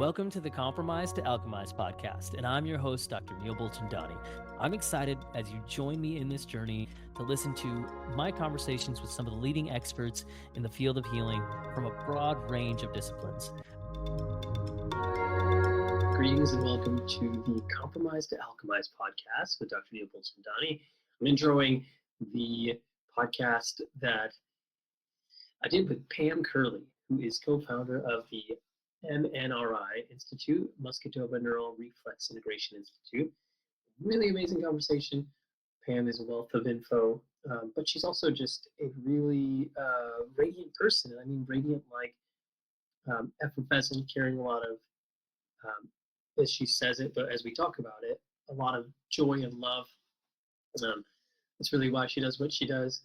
Welcome to the Compromise to Alchemized podcast, and I'm your host, Dr. Neil Bolton-Donnie. I'm excited as you join me in this journey to listen to my conversations with some of the leading experts in the field of healing from a broad range of disciplines. Greetings and welcome to the Compromise to Alchemized podcast with Dr. Neil Bolton-Donnie. I'm enjoying the podcast that I did with Pam Curlee, who is co-founder of the MNRI Institute, Masgutova Neural Reflex Integration Institute. Really amazing conversation. Pam is a wealth of info, but she's also just a really radiant person. I mean, radiant like effervescent, carrying a lot of as she says it, but as we talk about it, a lot of joy and love. That's really why she does what she does.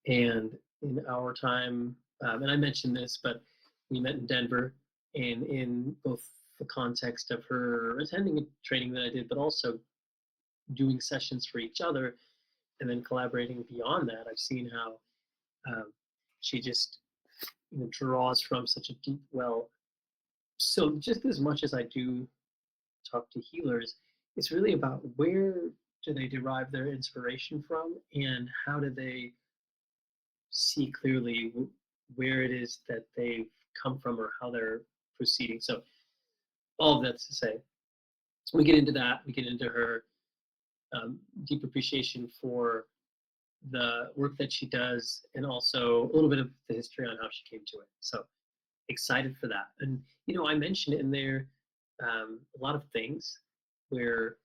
And in our time, and I mentioned this, but we met in Denver, and in both the context of her attending a training that I did, but also doing sessions for each other, and then collaborating beyond that, I've seen how she just draws from such a deep well. So just as much as I do talk to healers, it's really about where do they derive their inspiration from and how do they see clearly where it is that they've come from or how they're proceeding. So all of that's to say, we get into that, we get into her deep appreciation for the work that she does and also a little bit of the history on how she came to it. So excited for that. And, I mentioned in there a lot of things where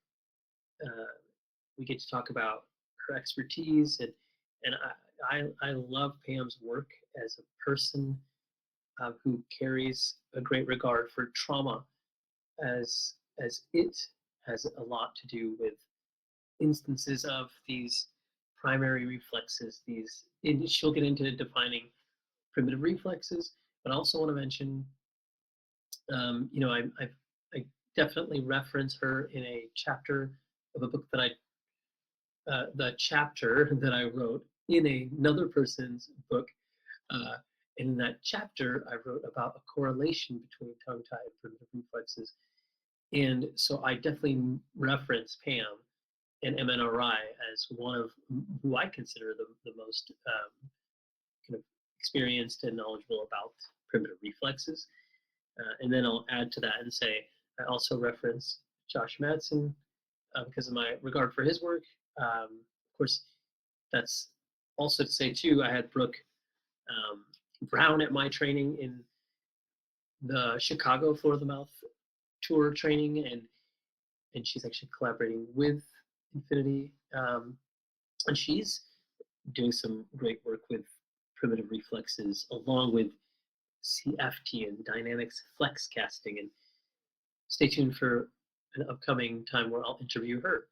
we get to talk about her expertise, and I love Pam's work as a person who carries a great regard for trauma, as it has a lot to do with instances of these primary reflexes. And she'll get into defining primitive reflexes, but I also want to mention, I definitely reference her in a chapter of a book that the chapter that I wrote in another person's book. In that chapter, I wrote about a correlation between tongue-tied and primitive reflexes. And so I definitely reference Pam and MNRI as one of who I consider the most kind of experienced and knowledgeable about primitive reflexes. And then I'll add to that and say I also reference Josh Madsen because of my regard for his work. Of course, that's also to say too, I had Brooke Brown at my training in the Chicago Floor of the Mouth tour training, and she's actually collaborating with Infinity, and she's doing some great work with primitive reflexes along with CFT and dynamics flex casting. And stay tuned for an upcoming time where I'll interview her.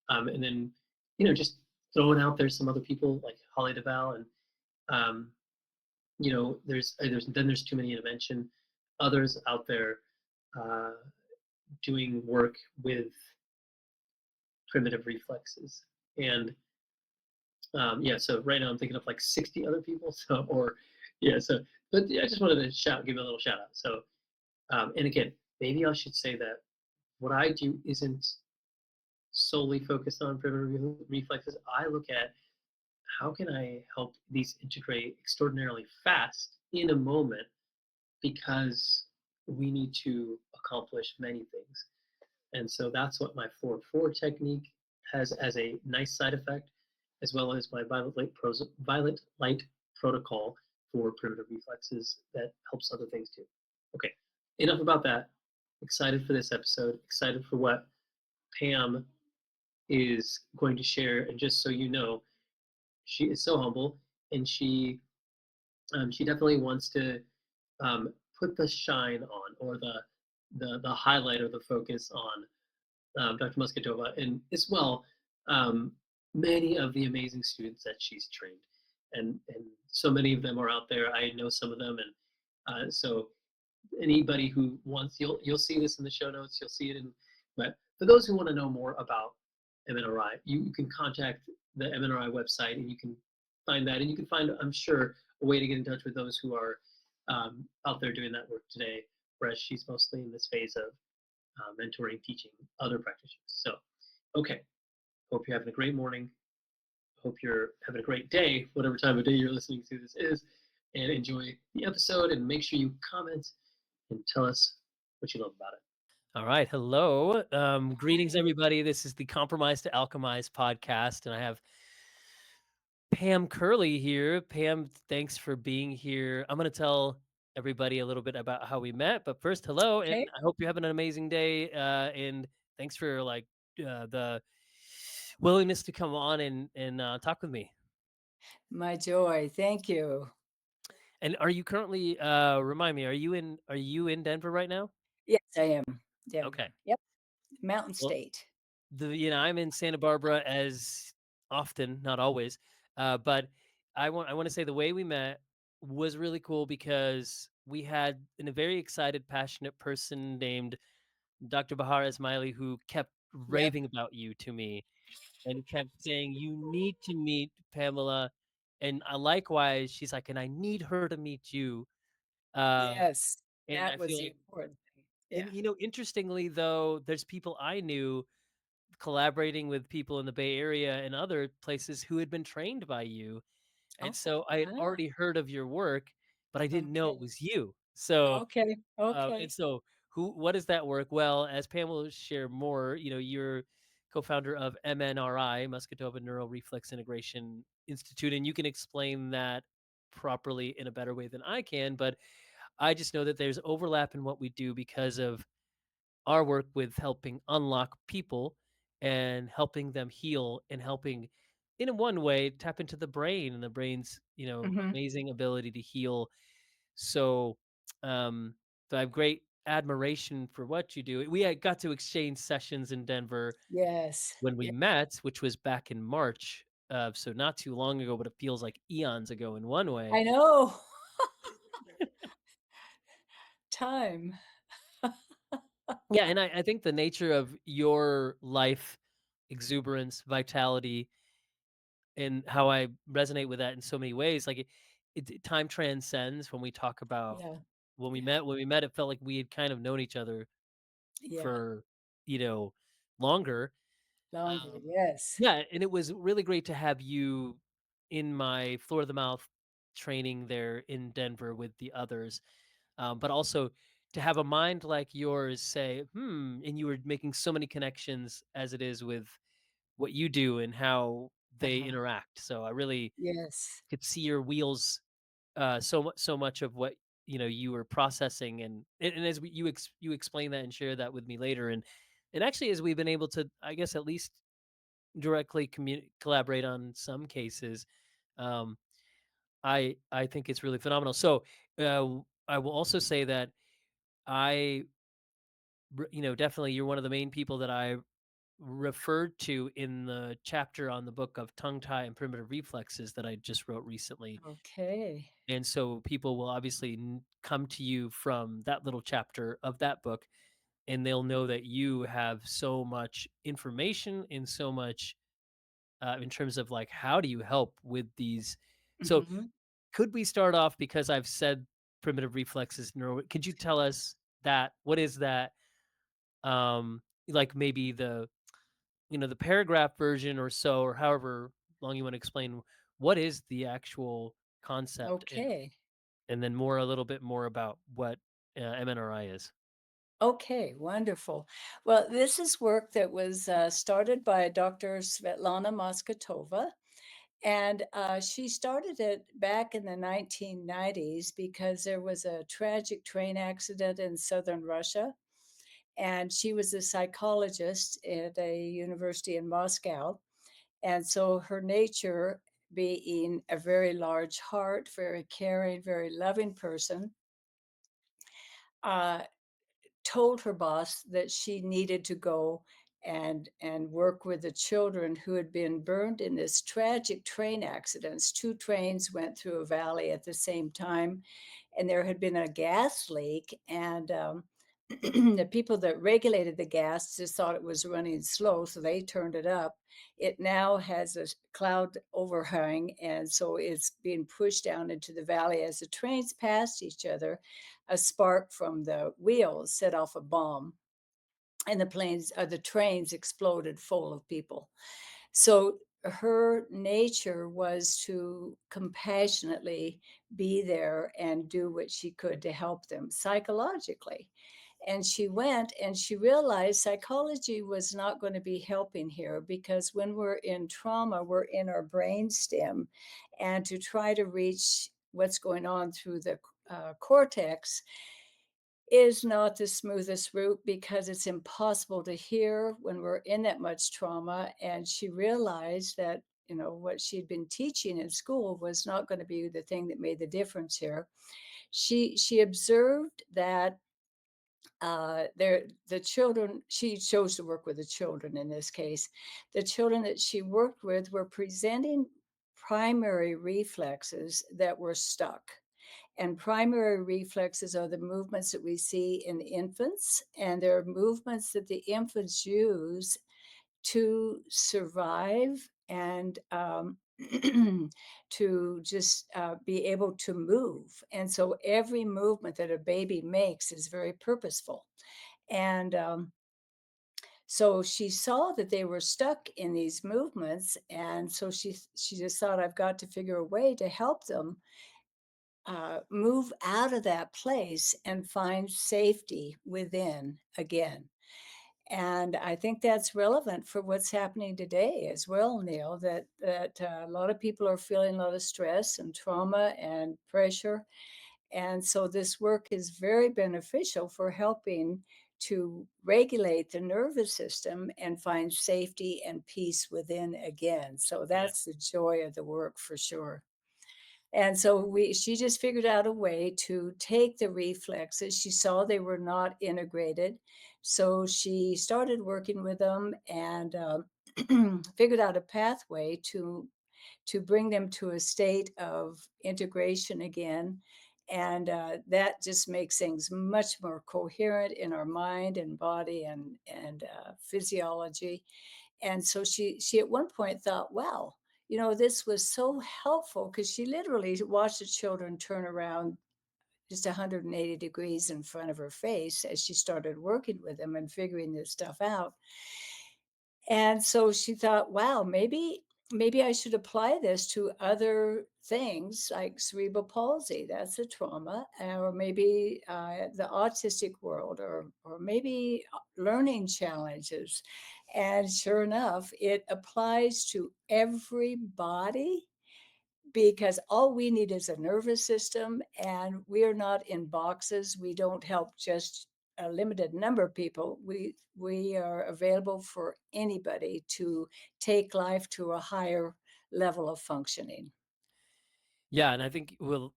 And then, just throwing out there some other people like Holly DeVal and there's too many to mention. Others out there doing work with primitive reflexes, and so right now I'm thinking of like 60 other people. But I just wanted to give a little shout out. So, and again, maybe I should say that what I do isn't solely focused on primitive reflexes. I look at how can I help these integrate extraordinarily fast in a moment, because we need to accomplish many things. And so that's what my 4-4 technique has as a nice side effect, as well as my violet light protocol for primitive reflexes that helps other things too. Okay, enough about that. Excited for this episode, excited for what Pam is going to share. And just so you know, she is so humble, and she definitely wants to put the shine on, or the highlight or the focus on Dr. Masgutova, and as well many of the amazing students that she's trained, and so many of them are out there. I know some of them, and so anybody who wants, you'll see this in the show notes. You'll see it but for those who want to know more about MNRI, you can contact the MNRI website, and you can find that, and you can find, I'm sure, a way to get in touch with those who are out there doing that work today. whereas she's mostly in this phase of mentoring, teaching other practitioners. So, okay, hope you're having a great morning. Hope you're having a great day, whatever time of day you're listening to this is, and enjoy the episode. And make sure you comment and tell us what you love about it. All right. Hello. Greetings, Hi. everybody. This is the Compromise to Alchemize podcast, and I have Pam Curlee here. Pam, thanks for being here. I'm going to tell everybody a little bit about how we met, but first, hello, and Okay. I hope you're having an amazing day. And thanks for the willingness to come on and talk with me. My joy. Thank you. And are you currently remind me? Are you in Denver right now? Yes, I am. Okay. Denver. Yep. Mountain Well, State. I'm in Santa Barbara as often, not always, but I want to say the way we met was really cool because we had a very excited, passionate person named Dr. Bahar Ismaili who kept Yep. raving about you to me and kept saying you need to meet Pamela, and likewise she's like, and I need her to meet you, uh, Yes. and I That was feel the like, important thing. and Yeah. interestingly though, there's people I knew collaborating with people in the Bay Area and other places who had been trained by you. And Oh, so I had ah, already heard of your work, but I didn't know it okay. was you. So, Okay. and Okay. so what is that work? Well, as Pam will share more, you're co-founder of MNRI, Muscatova Neural Reflex Integration Institute, and you can explain that properly in a better way than I can. But I just know that there's overlap in what we do because of our work with helping unlock people and helping them heal and helping in one way tap into the brain and the brain's Hmm. amazing ability to heal. So um so I have great admiration for what you do. We had got to exchange sessions in Denver Yes. when we Yeah. met, which was back in March, so not too long ago, but it feels like eons ago in one way. I know. Time. Yeah, and I think the nature of your life, exuberance, vitality, and how I resonate with that in so many ways. Like time transcends when we talk about Yeah. when we Yeah. met. When we met, it felt like we had kind of known each other Yeah. for you know longer. Longer. Um, Yes. yeah, and it was really great to have you in my floor of the mouth training there in Denver with the others, but also to have a mind like yours say, and you were making so many connections as it is with what you do and how they Uh-huh. interact. So I really Yes. could see your wheels, so much of what you were processing, and as you explain that and share that with me later, and actually as we've been able to, I guess, at least directly collaborate on some cases, um, I think it's really phenomenal. So I will also say that I definitely you're one of the main people that I referred to in the chapter on the book of tongue tie and primitive reflexes that I just wrote recently. Okay. And so people will obviously come to you from that little chapter of that book, and they'll know that you have so much information and so much in terms of like, how do you help with these? So Hmm. could we start off, because I've said primitive reflexes, could you tell us that? What is that? Like maybe the paragraph version or so, or however long you want to explain what is the actual concept, Okay. and then a little bit more about what MNRI is. Okay, wonderful. Well, this is work that was started by Dr. Svetlana Masgutova, and she started it back in the 1990s because there was a tragic train accident in southern Russia, and she was a psychologist at a university in Moscow. And so her nature, being a very large heart, very caring, very loving person, uh, told her boss that she needed to go and work with the children who had been burned in this tragic train accidents. Two trains went through a valley at the same time, and there had been a gas leak, and the people that regulated the gas just thought it was running slow, so they turned it up. It now has a cloud overhang, and so it's being pushed down into the valley as the trains passed each other. A spark from the wheels set off a bomb, and the trains exploded full of people. So her nature was to compassionately be there and do what she could to help them psychologically. And she went and she realized psychology was not going to be helping here, because when we're in trauma, we're in our brain stem. And to try to reach what's going on through the cortex is not the smoothest route, because it's impossible to hear when we're in that much trauma. And she realized that, what she'd been teaching in school was not going to be the thing that made the difference here. She observed that the children, she chose to work with the children in this case. The children that she worked with were presenting primary reflexes that were stuck. And primary reflexes are the movements that we see in infants, and they're movements that the infants use to survive and to just be able to move. And so every movement that a baby makes is very purposeful. And so she saw that they were stuck in these movements, and so she just thought, I've got to figure a way to help them move out of that place and find safety within again. And I think that's relevant for what's happening today as well, Neil. That a lot of people are feeling a lot of stress and trauma and pressure, and so this work is very beneficial for helping to regulate the nervous system and find safety and peace within again. So Yeah. that's the joy of the work for sure. And so she just figured out a way to take the reflexes. She saw they were not integrated. So she started working with them and figured out a pathway to bring them to a state of integration again. And that just makes things much more coherent in our mind and body and physiology. And so she at one point thought, wow, this was so helpful, because she literally watched the children turn around just 180 degrees in front of her face as she started working with them and figuring this stuff out. And so she thought, wow, maybe I should apply this to other things like cerebral palsy. That's a trauma, or maybe the autistic world, or maybe learning challenges. And sure enough, it applies to everybody, because all we need is a nervous system, and we are not in boxes. We don't help just a limited number of people. We are available for anybody to take life to a higher level of functioning. Yeah, and I think the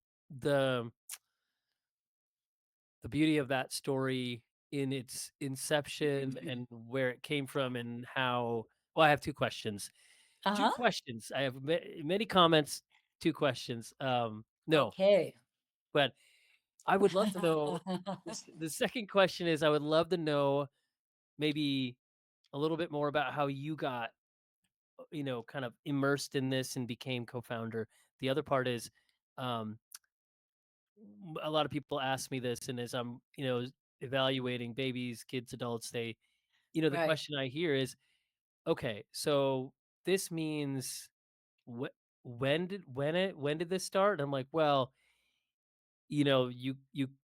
the beauty of that story in its inception and where it came from and how, well, I have two questions. Two Uh-huh. questions. I have many comments, two questions. No, Okay. but I would love to know, the second question is, I would love to know maybe a little bit more about how you got, kind of immersed in this and became co-founder. The other part is, um, a lot of people ask me this, and as I'm, evaluating babies, kids, adults, the Right. question I hear is, okay, so this means, wh- when did this start? And I'm like, well, you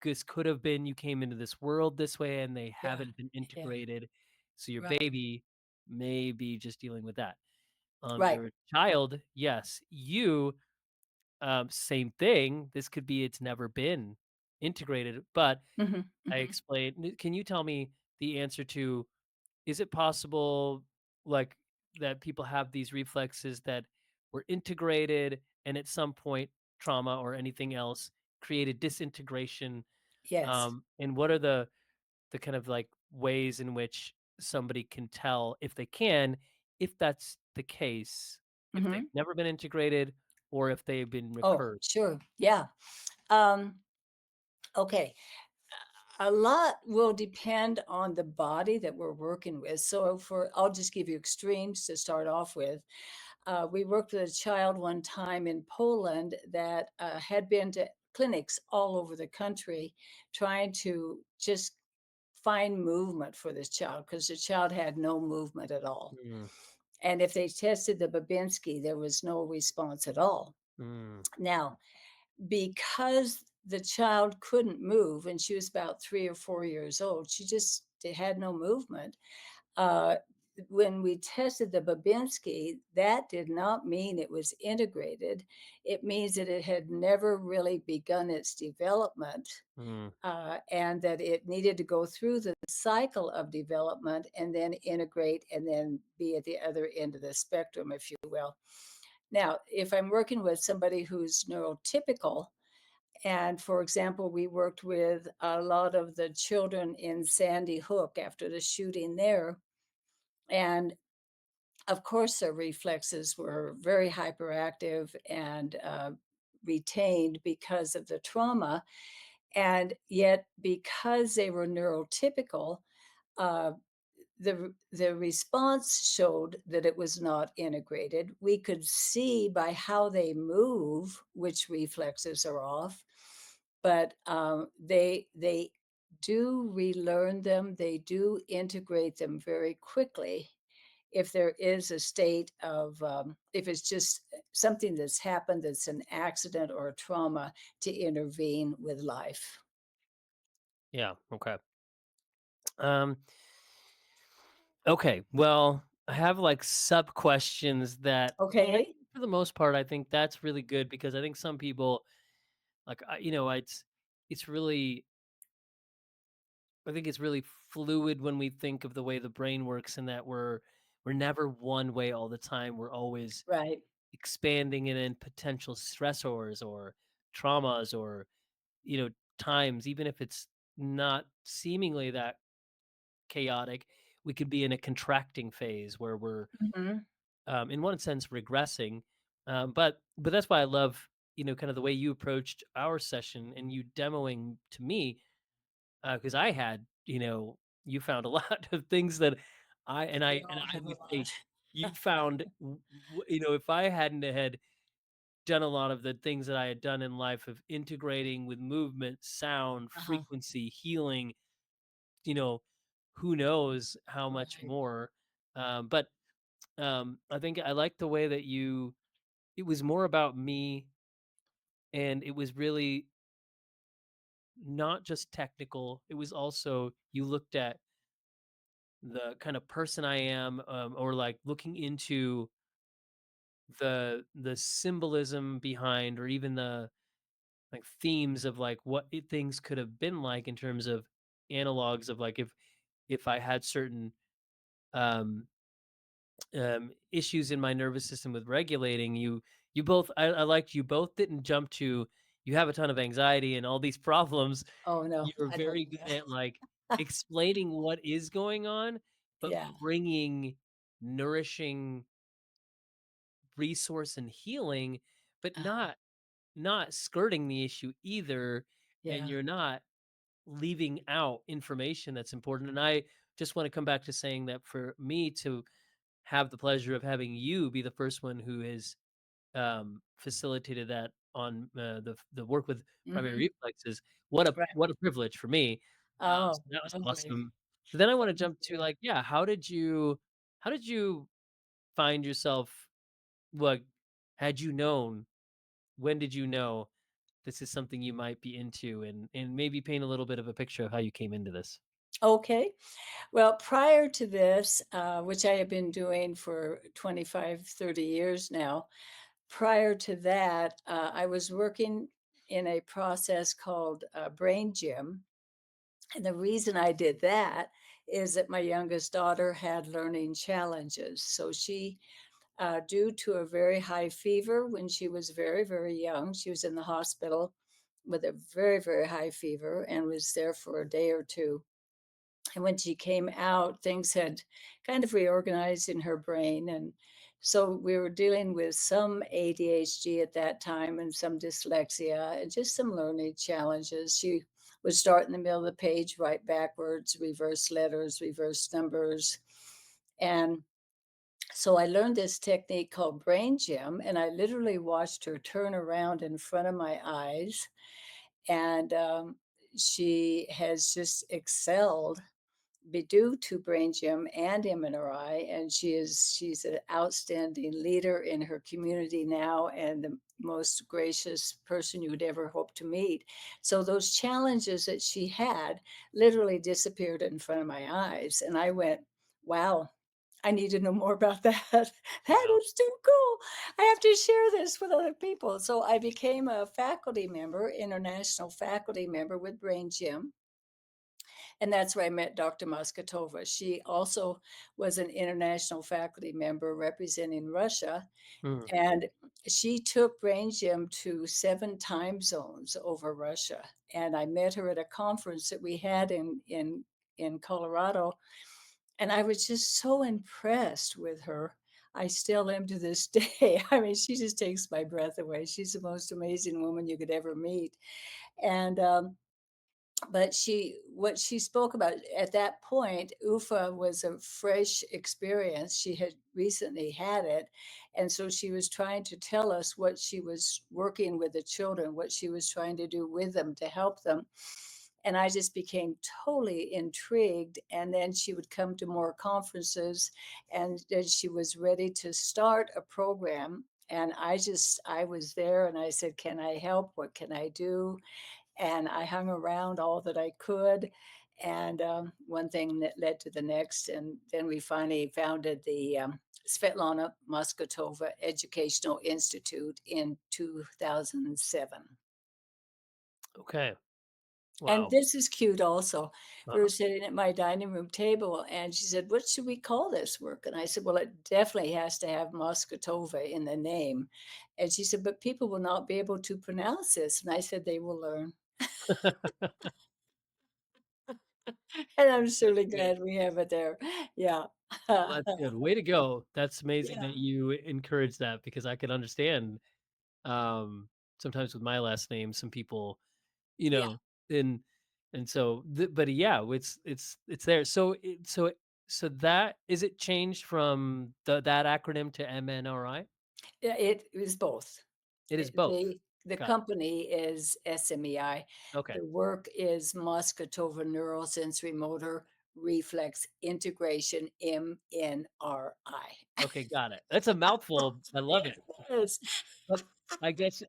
just could have been, you came into this world this way and they Yeah. haven't been Yeah. integrated. So your Right. baby may be just dealing with that. Right. Your child, yes, same thing. This could be, it's never been integrated, but Hmm. I Hmm. explained. Can you tell me the answer to, is it possible, like, that people have these reflexes that were integrated and at some point trauma or anything else created disintegration? Yes. And what are the kind of like ways in which somebody can tell, if they can, if that's the case, if they've Hmm. never been integrated or if they've been Oh, recurred? sure. Yeah. Um, okay. A lot will depend on the body that we're working with. So, I'll just give you extremes to start off with. We worked with a child one time in Poland that had been to clinics all over the country trying to just find movement for this child because the child had no movement at all. Mm, And if they tested the Babinski, there was no response at all. mm, Now, because the child couldn't move and she was about 3 or 4 years old, she just had no movement. Uh, when we tested the Babinski, that did not mean it was integrated. It means that it had never really begun its development, mm. and that it needed to go through the cycle of development and then integrate and then be at the other end of the spectrum, if you will. Now, if I'm working with somebody who's neurotypical, and for example, we worked with a lot of the children in Sandy Hook after the shooting there. And of course, their reflexes were very hyperactive and retained because of the trauma. And yet, because they were neurotypical, uh, the response showed that it was not integrated. We could see by how they move which reflexes are off, but they do relearn them. They do integrate them very quickly if there is a state of if it's just something that's happened that's an accident or a trauma to intervene with life. Yeah. Okay. Um, okay. Well, I have like sub questions that, Okay. for the most part, I think that's really good because I think some people, like, it's really, I think it's really fluid when we think of the way the brain works, and that we're never one way all the time. We're always Right. expanding it in potential stressors or traumas or, times, even if it's not seemingly that chaotic, we could be in a contracting phase where we're, Mhm. in one sense, regressing. But that's why I love, kind of the way you approached our session and you demoing to me, because I had, you found a lot of things that We and all I have a would say lot. you found, if I hadn't had done a lot of the things that I had done in life of integrating with movement, sound, Uh-huh. frequency, healing, you know, who knows how much Right. more. But I think I like the way that it was more about me, and it was really not just technical. It was also, you looked at the kind of person I am, or like looking into the symbolism behind, or even the like themes of like what things could have been like in terms of analogs of like if I had certain um issues in my nervous system with regulating. You both, I liked, you both didn't jump to, you have a ton of anxiety and all these problems. Oh, no, You're I don't very do good that. at like explaining what is going on, but Yeah. bringing nourishing resource and healing, but Uh-huh. not skirting the issue either, and Yeah. you're not leaving out information that's important. And I just want to come back to saying that for me to have the pleasure of having you be the first one who has facilitated that on the work with primary Mhm. reflexes. Right. What a privilege for me. So Oh, that was lovely. awesome. So then I want to Thank jump to you. like, yeah, how did you find yourself? Like, had you known? When did you know this is something you might be into, and maybe paint a little bit of a picture of how you came into this? Okay. Well, prior to this, which I have been doing for 25, 30 years now, prior to that, I was working in a process called Brain Gym. And the reason I did that is that my youngest daughter had learning challenges. So she, due to a very high fever when she was very, very young, she was in the hospital with a very, very high fever and was there for a day or two. And when she came out, things had kind of reorganized in her brain. And so we were dealing with some ADHD at that time and some dyslexia and just some learning challenges. She would start in the middle of the page, write backwards, reverse letters, reverse numbers. And so I learned this technique called brain gym, and I literally watched her turn around in front of my eyes. And she has just excelled be due to brain gym and MNRI, and she's an outstanding leader in her community now and the most gracious person you would ever hope to meet. So those challenges that she had literally disappeared in front of my eyes, and I went, "Wow, I need to know more about that. That Wow. is too cool. I have to share this with other people." So I became a faculty member, international faculty member with Brain Gym, and that's where I met Dr. Masgutova. She also was an international faculty member representing Russia, Mm. and she took Brain Gym to 7 time zones over Russia. And I met her at a conference that we had in Colorado, and I was just so impressed with her. I still am to this day. I mean, she just takes my breath away. She's the most amazing woman you could ever meet. And but what she spoke about at that point, UFA was a fresh experience. She had recently had it, and so she was trying to tell us what she was working with the children, what she was trying to do with them to help them. And I just became totally intrigued. And then she would come to more conferences, and then she was ready to start a program. And I was there, and I said, "Can I help? What can I do?" And I hung around all that I could. And one thing that led to the next. And then we finally founded the Svetlana Masgutova Educational Institute in 2007. Okay. And Wow. this is cute also. We were Uh-huh. sitting at my dining room table, and she said, "What should we call this work?" And I said, "Well, it definitely has to have Masgutova in the name." And she said, "But people will not be able to pronounce this." And I said, "They will learn." And I'm That's certainly good. glad we have it there. Yeah. Well, that's good. Way to go. That's amazing Yeah, that you encourage that because I could understand, um, sometimes with my last name, some people, you yeah. know, and so, but yeah, it's there. So that is it changed from that acronym to MNRI? Yeah, it was both. It is Eh, both. the Got it. company is SMEI. Okay. The work is Masgutova Neurosensorimotor Reflex Integration, MNRI. Okay, got it. That's a mouthful. I love it. Yes. But I guess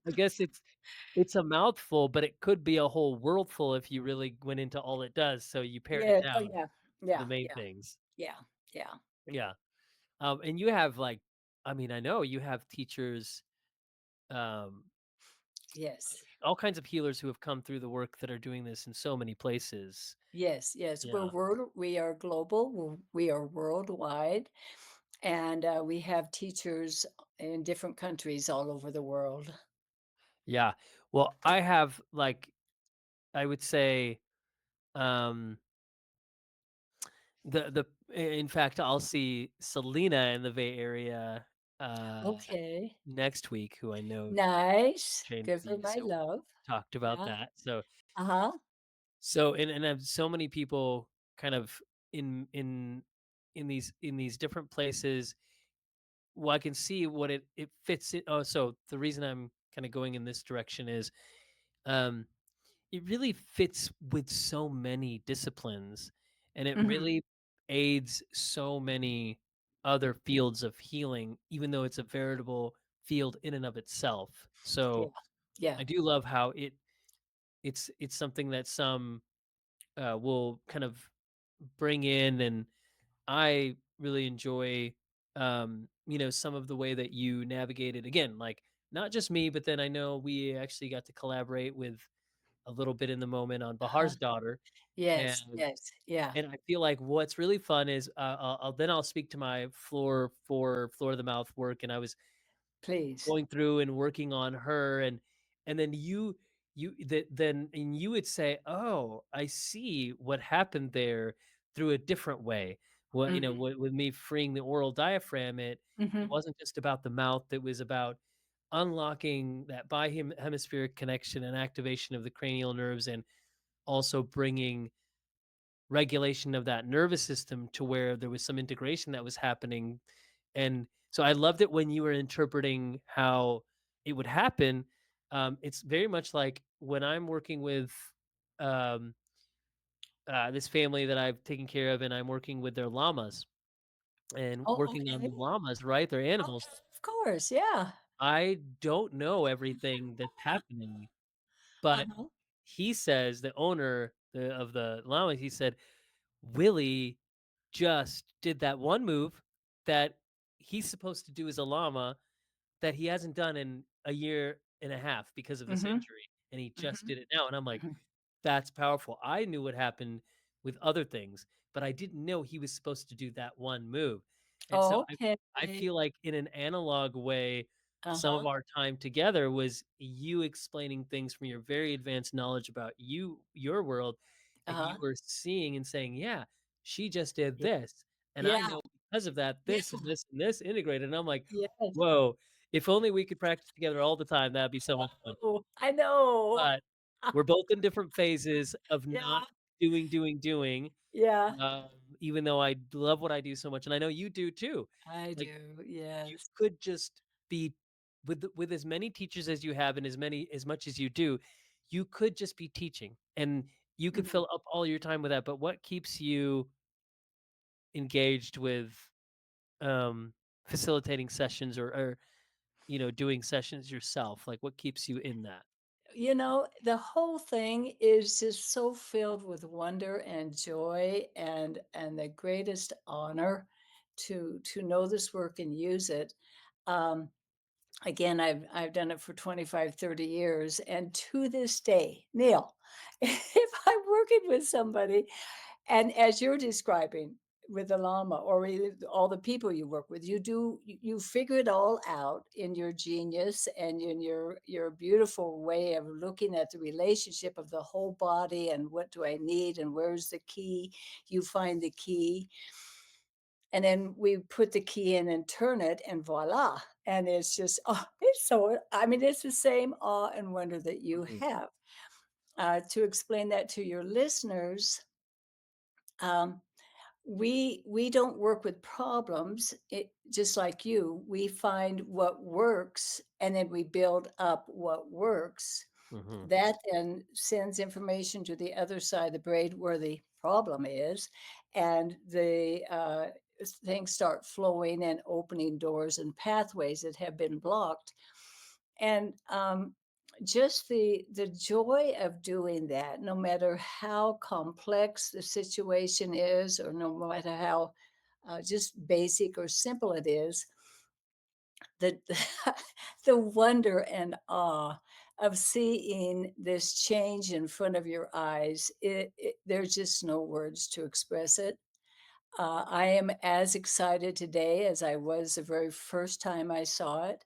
it's a mouthful, but it could be a whole worldful if you really went into all it does, so you pared it Yes. Oh, down yeah. to the Yeah, main yeah, things. yeah, yeah. Yeah. And you have, like, I mean, I know you have teachers, um, Yes. all kinds of healers who have come through the work that are doing this in so many places. Yes, yes. Yeah. We are global, we are worldwide, and we have teachers in different countries all over the world. Yeah. Well, I have, like, I would say, um, in fact, I'll see Selena in the Bay Area, uh, Okay. next week, who I know Nice. trained Give for her you, my so love. talked about Yeah. that. So Uh-huh. and I have so many people kind of in in in these different places. Well, I can see what it fits in. Oh, so the reason I'm kind of going in this direction is, um it really fits with so many disciplines, and it Mhm. really aids so many other fields of healing, even though it's a veritable field in and of itself. Yeah. So Yeah. I do love how it's something that some will kind of bring in, and I really enjoy, some of the way that you navigated, again, like, not just me, but then I know we actually got to collaborate with a little bit in the moment on Uh-huh. Bahar's daughter, Yes, and yes. Yeah. I feel like what's really fun is, I'll speak to my floor of the mouth work, and I was Please. going through and working on her, and then you would say, "Oh, I see what happened there through a different way." Well, Mhm. with me freeing the oral diaphragm, it Mhm. wasn't just about the mouth, it was about unlocking that hemispheric connection and activation of the cranial nerves, and also bringing regulation of that nervous system to where there was some integration that was happening. And so I loved it when you were interpreting how it would happen. It's very much like when I'm working with um, this family that I've taken care of, and I'm working with their llamas and Oh, working on okay. the llamas, right? Their animals. Okay, of course, yeah. I don't know everything that's happening, but Uh-huh. he says, the owner of the llamas, he said, Willie just did that one move that he's supposed to do as a llama that he hasn't done in a year and a half because of this Mhm, injury, and he just mhm, did it now. And I'm like, mhm. that's powerful. I knew what happened with other things, but I didn't know he was supposed to do that one move. And so Okay. I feel like in an analog way, some Uh-huh, of our time together was you explaining things from your very advanced knowledge about your world, and you uh-huh. were seeing and saying, yeah, she just did Ye this. And I yeah, know because of that, yeah, this and this and this integrated. And I'm like, yes. whoa, if only we could practice together all the time, that'd be so much fun. Oh, I know. But we're both in different phases of not Yeah, doing, yeah, um, even though I love what I do so much, and I know you do too. I Like, do, you yes. could just be with as many teachers as you have and as much as you do, you could just be teaching, and you could Mhm. fill up all your time with that, but what keeps you engaged with, um, facilitating sessions or, doing sessions yourself? Like, what keeps you in that? The whole thing is just so filled with wonder and joy and the greatest honor to know this work and use it. Um, Again, I've done it for 25, 30 years, and to this day, Neil, if I'm working with somebody, and as you're describing with the llama or with all the people you work with, you figure it all out in your genius and in your beautiful way of looking at the relationship of the whole body and what do I need and where's the key? You find the key, and then we put the key in and turn it, and voila. And it's just, oh, it's so, I mean, it's the same awe and wonder that you Mhm, have. To explain that to your listeners, um, we don't work with problems. Just like you, we find what works and then we build up what works. mhm, That then sends information to the other side of the brain where the problem is, and the things start flowing and opening doors and pathways that have been blocked. And just the joy of doing that, no matter how complex the situation is, or no matter how just basic or simple it is, the the wonder and awe of seeing this change in front of your eyes, there's just no words to express it. I am as excited today as I was the very first time I saw it.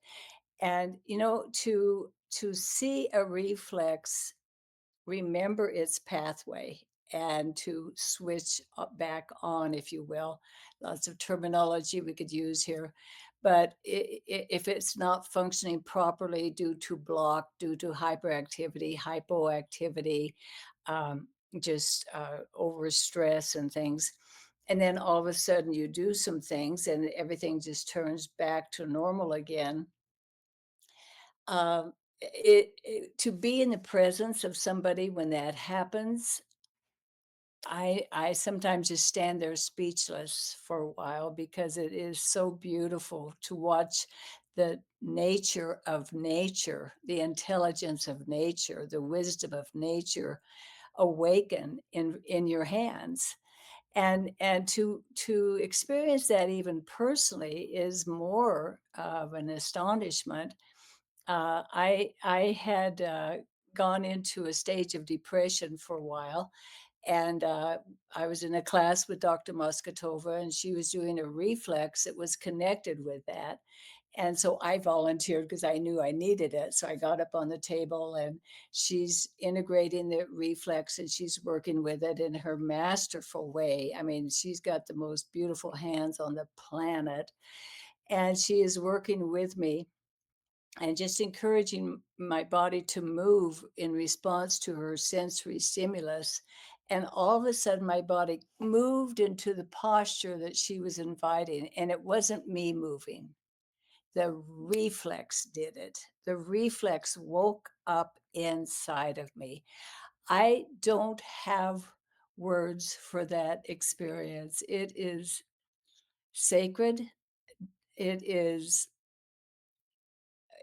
And to see a reflex remember its pathway and to switch back on, if you will. Lots of terminology we could use here. But if it's not functioning properly due to block, due to hyperactivity, hypoactivity, um, just over stress and things, and then all of a sudden you do some things and everything just turns back to normal again. To be in the presence of somebody when that happens, I sometimes just stand there speechless for a while because it is so beautiful to watch the nature of nature, the intelligence of nature, the wisdom of nature awaken in your hands. And to experience that even personally is more of an astonishment. I had gone into a stage of depression for a while, and I was in a class with Dr. Masgutova, and she was doing a reflex that was connected with that. And so I volunteered because I knew I needed it. So I got up on the table, and she's integrating the reflex and she's working with it in her masterful way. I mean, she's got the most beautiful hands on the planet, and she is working with me and just encouraging my body to move in response to her sensory stimulus. And all of a sudden, my body moved into the posture that she was inviting. And it wasn't me moving, the reflex did it. The reflex woke up inside of me. I don't have words for that experience. It is sacred. It is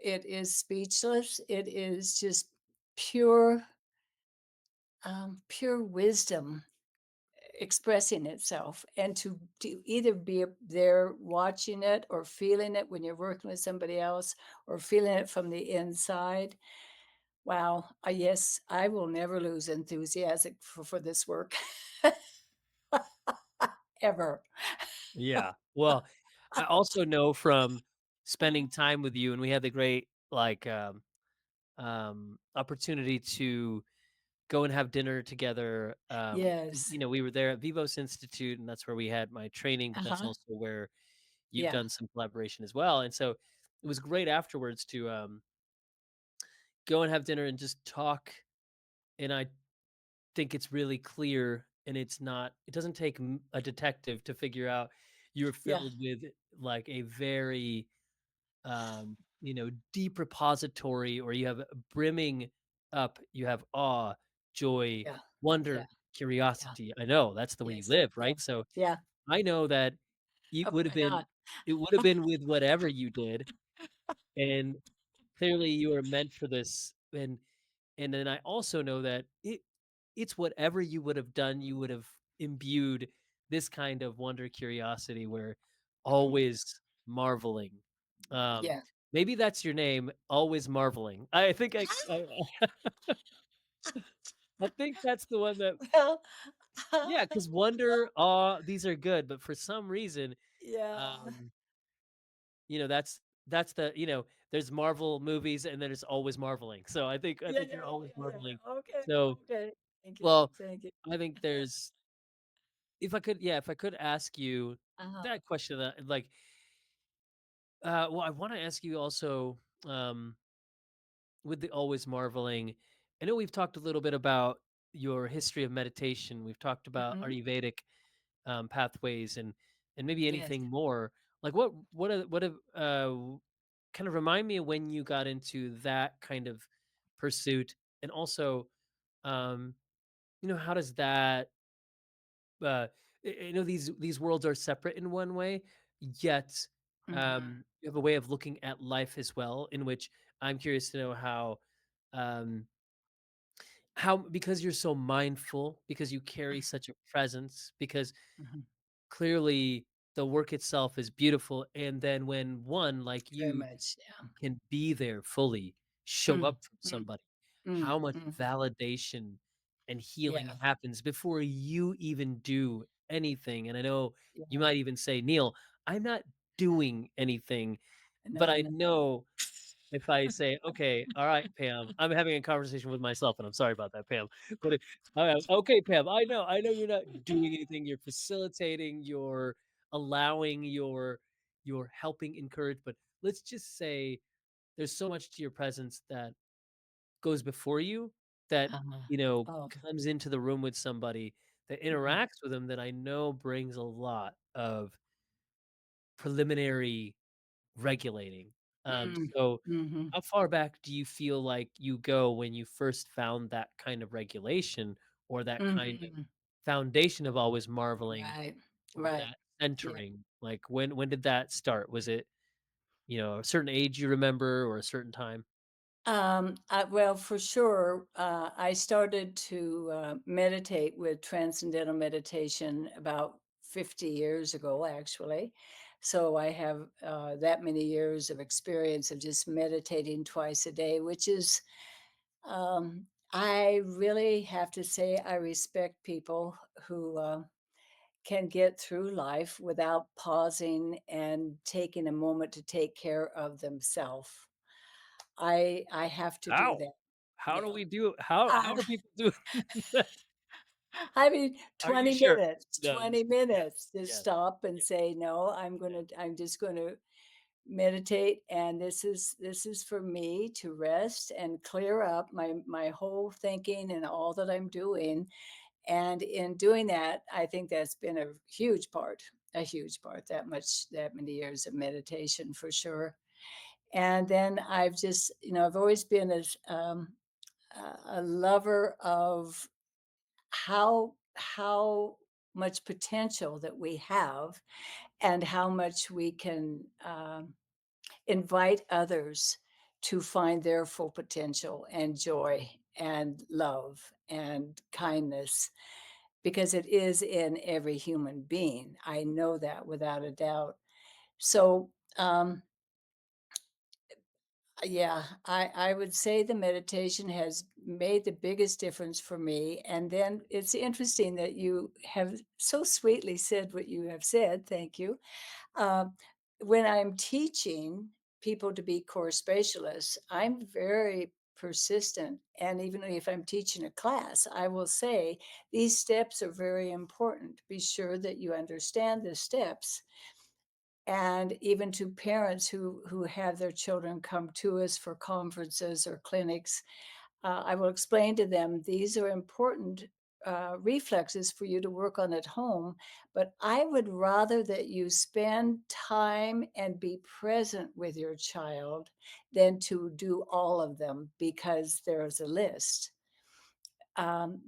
it is speechless. It is just pure pure wisdom expressing itself, and to either be there watching it or feeling it when you're working with somebody else or feeling it from the inside. Wow. Yes, I will never lose enthusiasm for this work ever. Yeah. Well, I also know from spending time with you, and we had the great opportunity to go and have dinner together. 'Cause, Yes. we were there at Vivos Institute, and that's where we had my training, but that's Uh-huh. also where you've Yeah. done some collaboration as well. And so it was great afterwards to go and have dinner and just talk. And I think it's really clear, and it doesn't take a detective to figure out you're Yeah. filled with like a very deep repository, or you have brimming up, you have awe, joy, Yeah. Yeah. wonder, Yeah. curiosity. I know that's the way you Yes. live, Yeah. right? So Yeah. I know that it Oh, would have been yeah. it would have been with whatever you did, and clearly you are meant for this. And then I also know that it's whatever you would have done, you would have imbued this kind of wonder, curiosity, where Mhm. always marveling. Um, Yeah. maybe that's your name, always marveling. I think I think that's the one that, Well, yeah, because wonder, awe, these are good, but for some reason, yeah. um, that's there's Marvel movies and then there's always marveling. So I think Yeah, you're always marveling. yeah. Okay. So, Okay. Thank you. well, Thank you. I think there's if I could ask you Uh-huh. that question, that like well, I want to ask you also, um with the always marveling. I know we've talked a little bit about your history of meditation. We've talked about Mhm. Ayurvedic pathways, and maybe Yes. anything more. Like kind of remind me of when you got into that kind of pursuit, and also, um, how does that these worlds are separate in one way, yet Mhm. you have a way of looking at life as well, in which I'm curious to know um, how, because you're so mindful, because you carry such a presence, because Mhm. clearly the work itself is beautiful, and then when one like Very you much. Yeah. can be there fully, show Mm, up for mm, somebody, mm, how much mhm. validation and healing Yeah. happens before you even do anything. And I know you Yeah. might even say, "Neil, I'm not doing anything," but No, I no. know if I say, "Okay, all right, Pam," I'm having a conversation with myself, and I'm sorry about that, Pam. But okay, Pam, I know you're not doing anything. You're facilitating. You're allowing. You're helping, encourage. But let's just say there's so much to your presence that goes before you, that Uh-huh. Oh, comes into the room with somebody, that mhm. interacts with them, that I know brings a lot of preliminary regulating. Mm, So mhm, how far back do you feel like you go when you first found that kind of regulation, or that kind of mhm. foundation of always marveling, Right. or Right. that Yeah. centering? Like when did that start? Was it, a certain age you remember, or a certain time? Well, for sure, I started to meditate with transcendental meditation about 50 years ago, actually. So I have that many years of experience of just meditating twice a day, which is, I really have to say, I respect people who can get through life without pausing and taking a moment to take care of themselves. I have to do How? that. How do Yeah. we do how Ah, do people do that? I mean, Are you 20 sure? minutes, No, 20 yes, minutes to yes, stop and yes, say, "No, yes. I'm just gonna meditate, and this is for me to rest and clear up my whole thinking and all that I'm doing. And in doing that, I think that's been a huge part, that many years of meditation for sure. And then I've just, I've always been a lover of how much potential that we have, and how much we can invite others to find their full potential and joy and love and kindness, because it is in every human being. I know that without a doubt. So, yeah, I would say the meditation has made the biggest difference for me. And then it's interesting that you have so sweetly said what you have said. Thank you. Uh, when I'm teaching people to be core spatialists, I'm very persistent. And even if I'm teaching a class, I will say these steps are very important. Be sure that you understand the steps. And even to parents who have their children come to us for conferences or clinics, I will explain to them these are important reflexes for you to work on at home. But I would rather that you spend time and be present with your child than to do all of them because there's a list.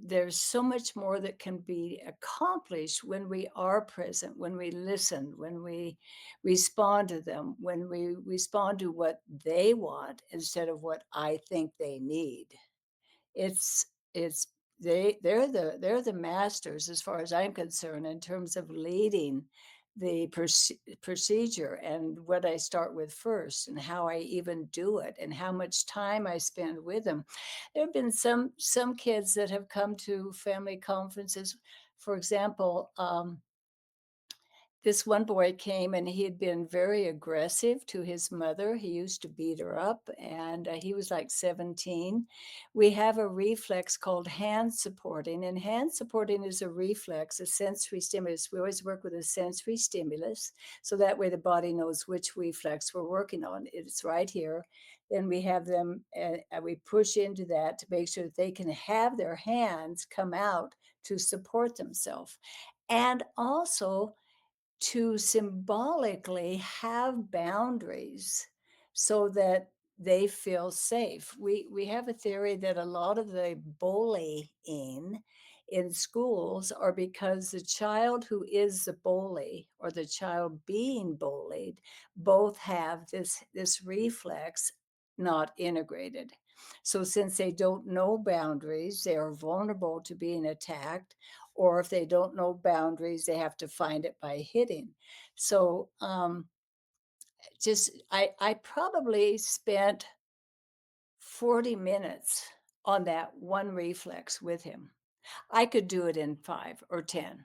There's so much more that can be accomplished when we are present, when we listen, when we respond to them, when we respond to what they want instead of what I think they need. It's they're the masters as far as I'm concerned in terms of leading the procedure, and what I start with first and how I even do it and how much time I spend with them. There have been some kids that have come to family conferences. For example, this one boy came and he had been very aggressive to his mother. He used to beat her up, and he was like 17. We have a reflex called hand supporting, and hand supporting is a reflex, a sensory stimulus. We always work with a sensory stimulus, so that way the body knows which reflex we're working on. It's right here. Then we have them, we push into that to make sure that they can have their hands come out to support themselves. And also, to symbolically have boundaries so that they feel safe. We have a theory that a lot of the bullying in schools are because the child who is the bully or the child being bullied both have this reflex not integrated. So since they don't know boundaries, they are vulnerable to being attacked, or if they don't know boundaries, they have to find it by hitting. So just I probably spent 40 minutes on that one reflex with him. I could do it in 5 or 10,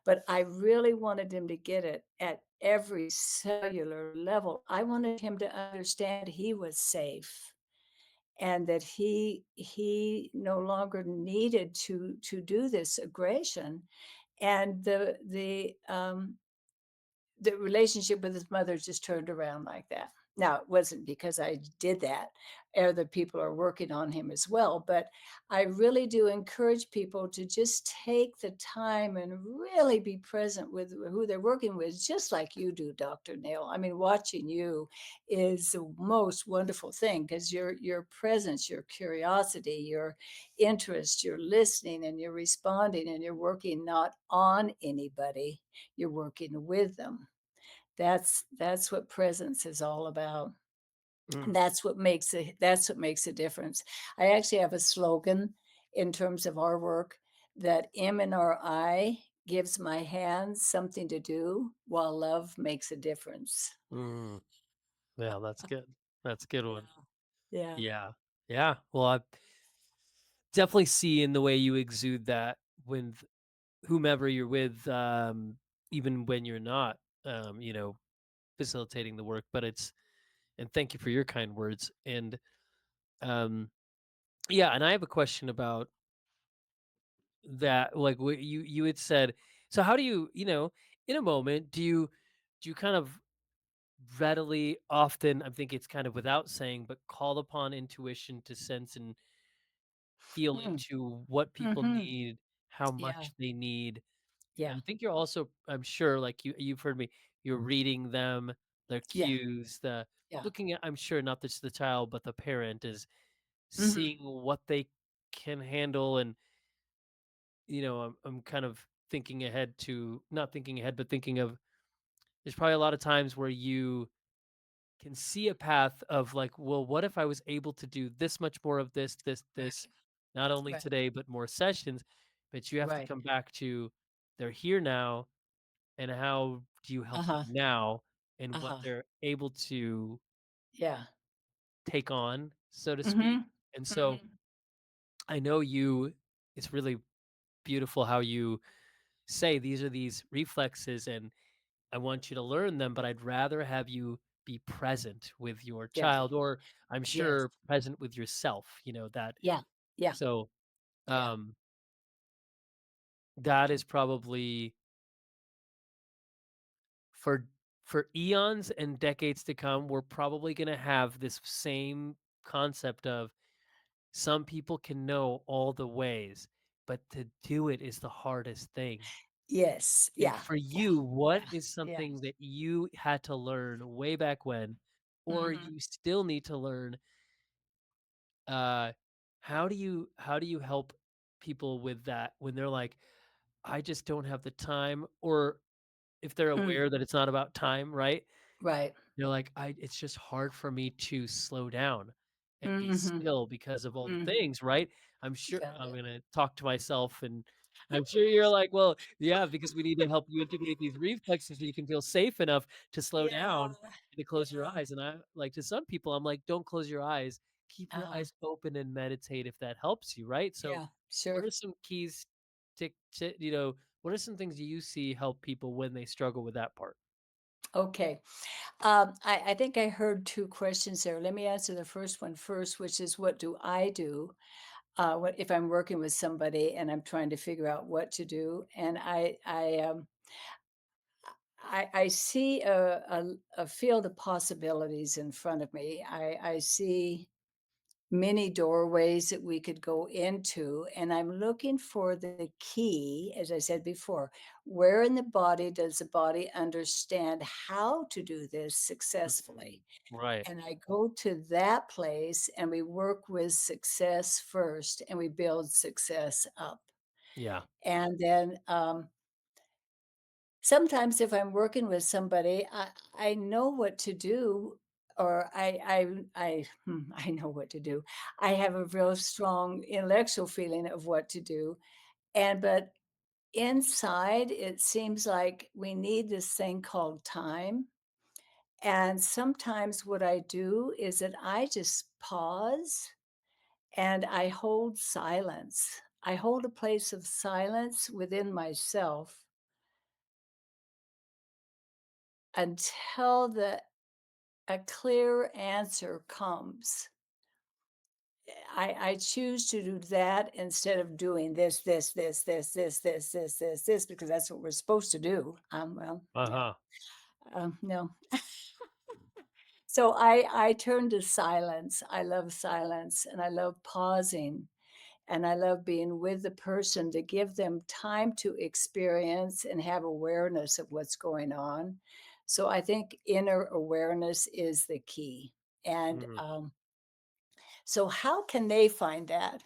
but I really wanted him to get it at every cellular level. I wanted him to understand he was safe and that he no longer needed to do this aggression. And the relationship with his mother just turned around like that. Now, it wasn't because I did that. Other people are working on him as well. But I really do encourage people to just take the time and really be present with who they're working with, just like you do, Dr. Neil. I mean, watching you is the most wonderful thing because your presence, your curiosity, your interest, you're listening and you're responding and you're working not on anybody, you're working with them. That's what presence is all about. Mm, And that's what makes a difference. I actually have a slogan in terms of our work that MNRI gives my hands something to do while love makes a difference. mm. Yeah, that's good. That's a good Yeah. one. Yeah. Yeah. Yeah. Well, I definitely see in the way you exude that with whomever you're with, even when you're not, facilitating the work. But and thank you for your kind words. And um, yeah, and I have a question about that. Like what you had said. So how do you, in a moment, do you kind of readily often, I think it's kind of without saying, but call upon intuition to sense and feel Mm. into what people Mhm. need, how Yeah. much they need. Yeah. And I think you're also, I'm sure, like you've heard me, you're reading them, the Yeah. cues, the Yeah. looking at, I'm sure not just the child, but the parent is Mhm. seeing what they can handle. And, I'm kind of thinking ahead to, not thinking ahead, but thinking of, there's probably a lot of times where you can see a path of like, well, what if I was able to do this much more of this, Right. not only Right. today, but more sessions. But you have to Right. come back to, they're here now, and how do you help them Uh-huh. now, and what Uh-huh. they're able to Yeah. take on, so to speak. Mhm. And so Mhm. I know it's really beautiful how you say these are these reflexes, and I want you to learn them, but I'd rather have you be present with your Yeah. child, or I'm Yes. sure present with yourself, that. Yeah. Yeah. So, Yeah. um, that is probably for eons and decades to come, we're probably going to have this same concept of some people can know all the ways, but to do it is the hardest thing. Yes. And Yeah. for Yeah. you, what Yeah. is Yeah. something that you had to learn way back when, or Mhm. you still need to learn? Uh, how do you help people with that when they're like, I just don't have the time, or if they're Mm. aware that it's not about time, right? Right. They're like, it's just hard for me to slow down and be Mhm. still because of all the Mhm. things, right? I'm sure Got I'm it. gonna talk to myself, and I'm sure you're like, well, yeah, because we need to help you integrate these reflexes so you can feel safe enough to slow Yeah. down and to close your Yeah. eyes. And I like, to some people, I'm like, don't close your eyes. Keep your Uh-huh. eyes open and meditate if that helps you, right? So Yeah. what Sure. are some keys what are some things you see help people when they struggle with that part? Okay. I think I heard 2 questions there. Let me answer the first one first, which is what do I do, what if I'm working with somebody and I'm trying to figure out what to do? And I see a field of possibilities in front of me. I see many doorways that we could go into, and I'm looking for the key, as I said before. Where in the body does the body understand how to do this Mm, successfully? right. And I go to that place and we work with success first and we build success up. Yeah. And then sometimes if I'm working with somebody, I know what to do, or I know what to do. I have a real strong intellectual feeling of what to do, and but inside, it seems like we need this thing called time. And sometimes what I do is that I just pause and I hold silence. I hold a place of silence within myself until a clear answer comes. I choose to do that instead of doing this, because that's what we're supposed to do. Well, yeah. Uh-huh. No. So I turn to silence. I love silence and I love pausing and I love being with the person to give them time to experience and have awareness of what's going on. So I think inner awareness is the key. And Mhm. so, how can they find that?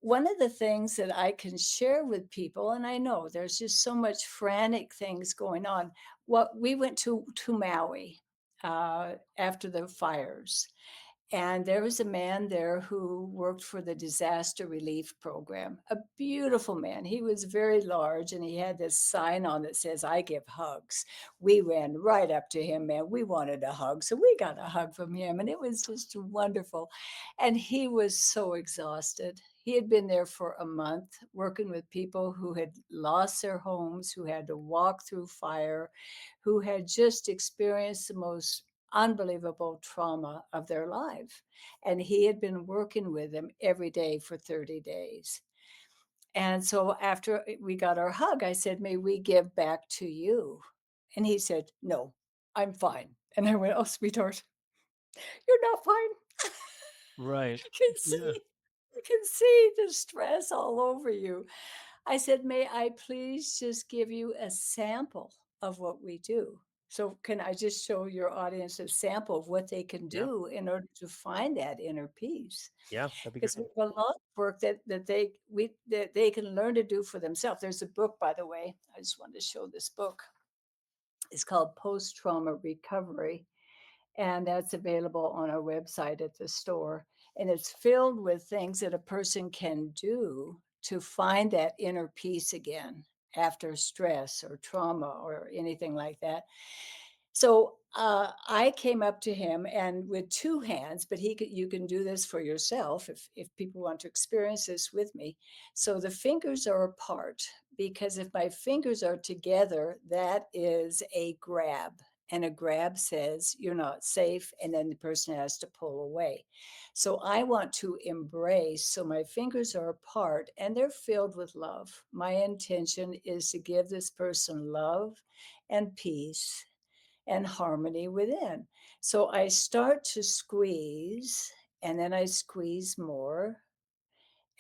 One of the things that I can share with people, and I know there's just so much frantic things going on. What we went to Maui after the fires, and there was a man there who worked for the disaster relief program, a beautiful man. He was very large and he had this sign on that says, I give hugs. We ran right up to him, man. We wanted a hug. So we got a hug from him and it was just wonderful. And he was so exhausted. He had been there for a month working with people who had lost their homes, who had to walk through fire, who had just experienced the most unbelievable trauma of their life. And he had been working with them every day for 30 days. And so after we got our hug, I said, May we give back to you? And he said, No, I'm fine. And I went, "Oh, sweetheart, you're not fine." Right. I can Yeah. see I can see the stress all over you. I said, "May I please just give you a sample of what we do? So can I just show your audience a sample of what they can Yeah. do in order to find that inner peace?" Yeah. That'd be Because we great. have a lot of work that they can learn to do for themselves. There's a book, by the way. I just wanted to show this book. It's called Post Trauma Recovery, and that's available on our website at the store. And it's filled with things that a person can do to find that inner peace again after stress or trauma or anything like that. So I came up to him and with two hands, but you can do this for yourself if people want to experience this with me. So the fingers are apart because if my fingers are together, that is a grab. And a grab says you're not safe, and then the person has to pull away. So I want to embrace. So my fingers are apart and they're filled with love. My intention is to give this person love and peace and harmony within. So I start to squeeze, and then I squeeze more,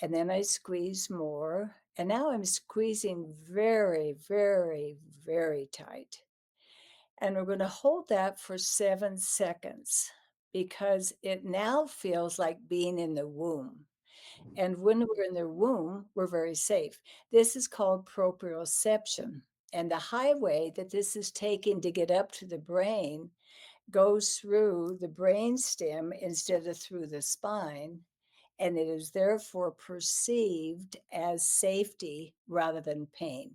and then I squeeze more. And now I'm squeezing very, very, very tight. And we're going to hold that for 7 seconds because it now feels like being in the womb. And when we're in the womb, we're very safe. This is called proprioception. And the highway that this is taking to get up to the brain goes through the brain stem instead of through the spine, and it is therefore perceived as safety rather than pain.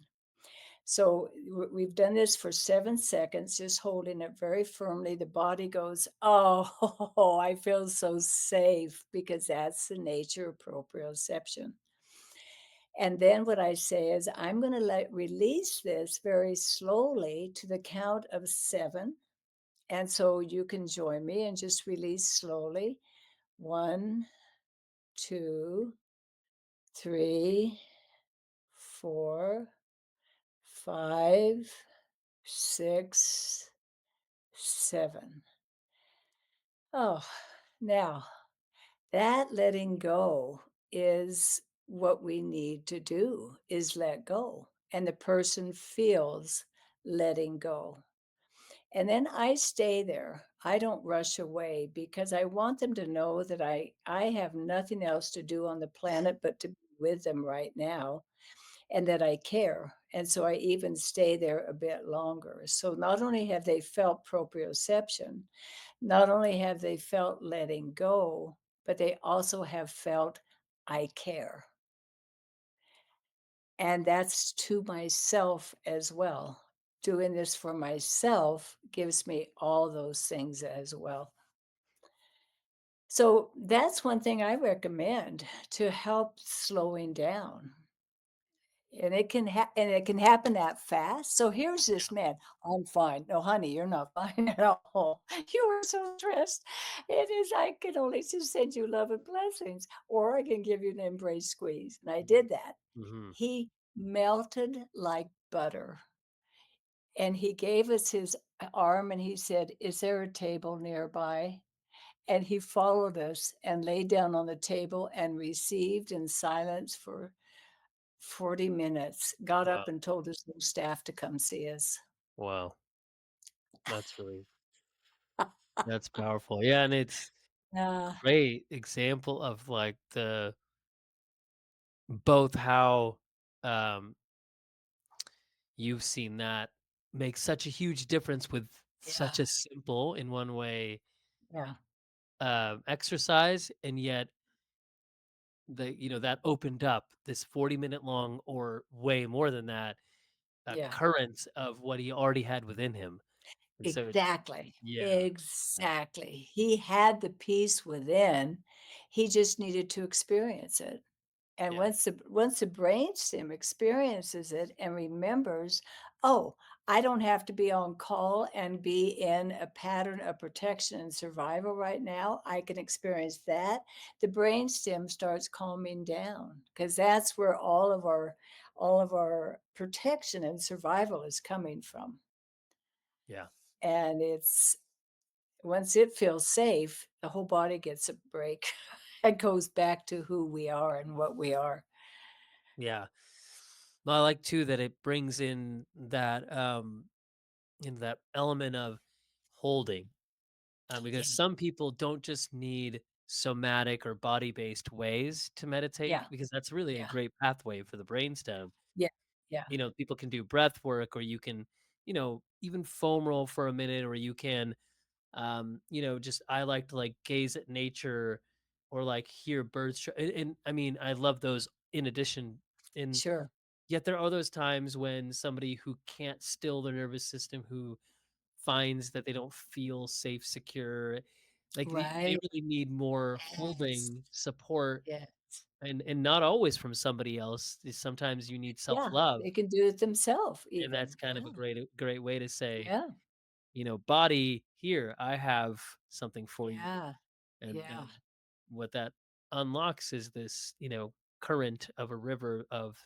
So we've done this for 7 seconds, just holding it very firmly. The body goes, "Oh, I feel so safe," because that's the nature of proprioception. And then what I say is, I'm going to release this very slowly to the count of 7. And so you can join me and just release slowly. 1, 2, 3, 4, 5, 6, 7. Oh, now that letting go is what we need to do is let go. And the person feels letting go. And then I stay there. I don't rush away because I want them to know that I have nothing else to do on the planet but to be with them right now and that I care. And so I even stay there a bit longer. So not only have they felt proprioception, not only have they felt letting go, but they also have felt I care. And that's to myself as well. Doing this for myself gives me all those things as well. So that's one thing I recommend to help slowing down. And it can happen that fast. So here's this man, "I'm fine." "No, honey, you're not fine at all. You are so stressed. It is I can only just send you love and blessings, or I can give you an embrace squeeze." And I did that. Mm-hmm. He melted like butter. And he gave us his arm and he said, "Is there a table nearby?" And he followed us and laid down on the table and received in silence for 40 minutes, got Wow. up and told his little staff to come see us. Wow. That's powerful. Yeah. And it's Yeah, great example of like the both how um you've seen that make such a huge difference with yeah, such a simple in one way yeah, exercise, and yet that opened up this 40-minute long or way more than that yeah. current of what he already had within him. And so Exactly, yeah, exactly. He had the peace within, he just needed to experience it. And yeah, once the brainstem experiences it and remembers, "Oh, I don't have to be on call and be in a pattern of protection and survival right now. I can experience that." The brainstem starts calming down because that's where all of our protection and survival is coming from. yeah, And it's once it feels safe, the whole body gets a break and goes back to who we are and what we are. Yeah. Well, I like too that it brings in that element of holding, Yeah. because some people don't just need somatic or body-based ways to meditate, Yeah. because that's really a Yeah. great pathway for the brainstem. Yeah. Yeah. People can do breath work, or you can, even foam roll for a minute, or you can, just I like to like gaze at nature or like hear birds. And I mean, I love those in addition. And Sure. yet there are those times when somebody who can't still their nervous system, who finds that they don't feel safe, secure, like they Right. really need more Yes. holding support, Yes. and not always from somebody else. Sometimes you need Yeah. self-love, They can do it themselves and that's even. kind of a Yeah. great way to say, Yeah. body, here, I have something for you. Yeah. And Yeah. what that unlocks is this, current of a river of,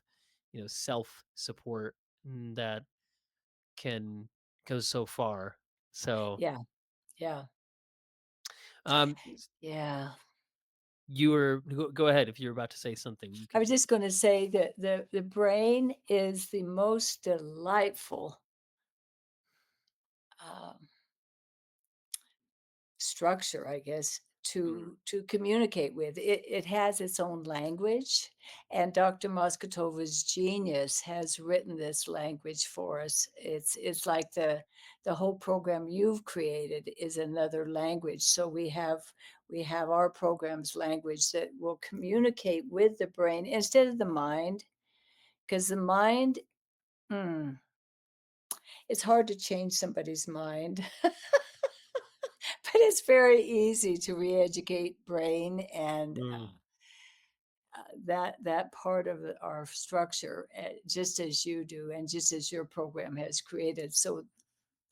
self support, that can go so far. So, Yeah. Yeah. um, Yeah. you were go ahead if you're about to say something. You I can. was just gonna say that the brain is the most delightful, um, structure, I guess, Mm, to communicate with. It has its own language, and Dr. Moscotova's genius has written this language for us. It's like the whole program you've created is another language. So we have our program's language that will communicate with the brain instead of the mind, because the mind, mm, it's hard to change somebody's mind. But it's very easy to re-educate brain and, mm, that part of our structure, just as you do and just as your program has created. So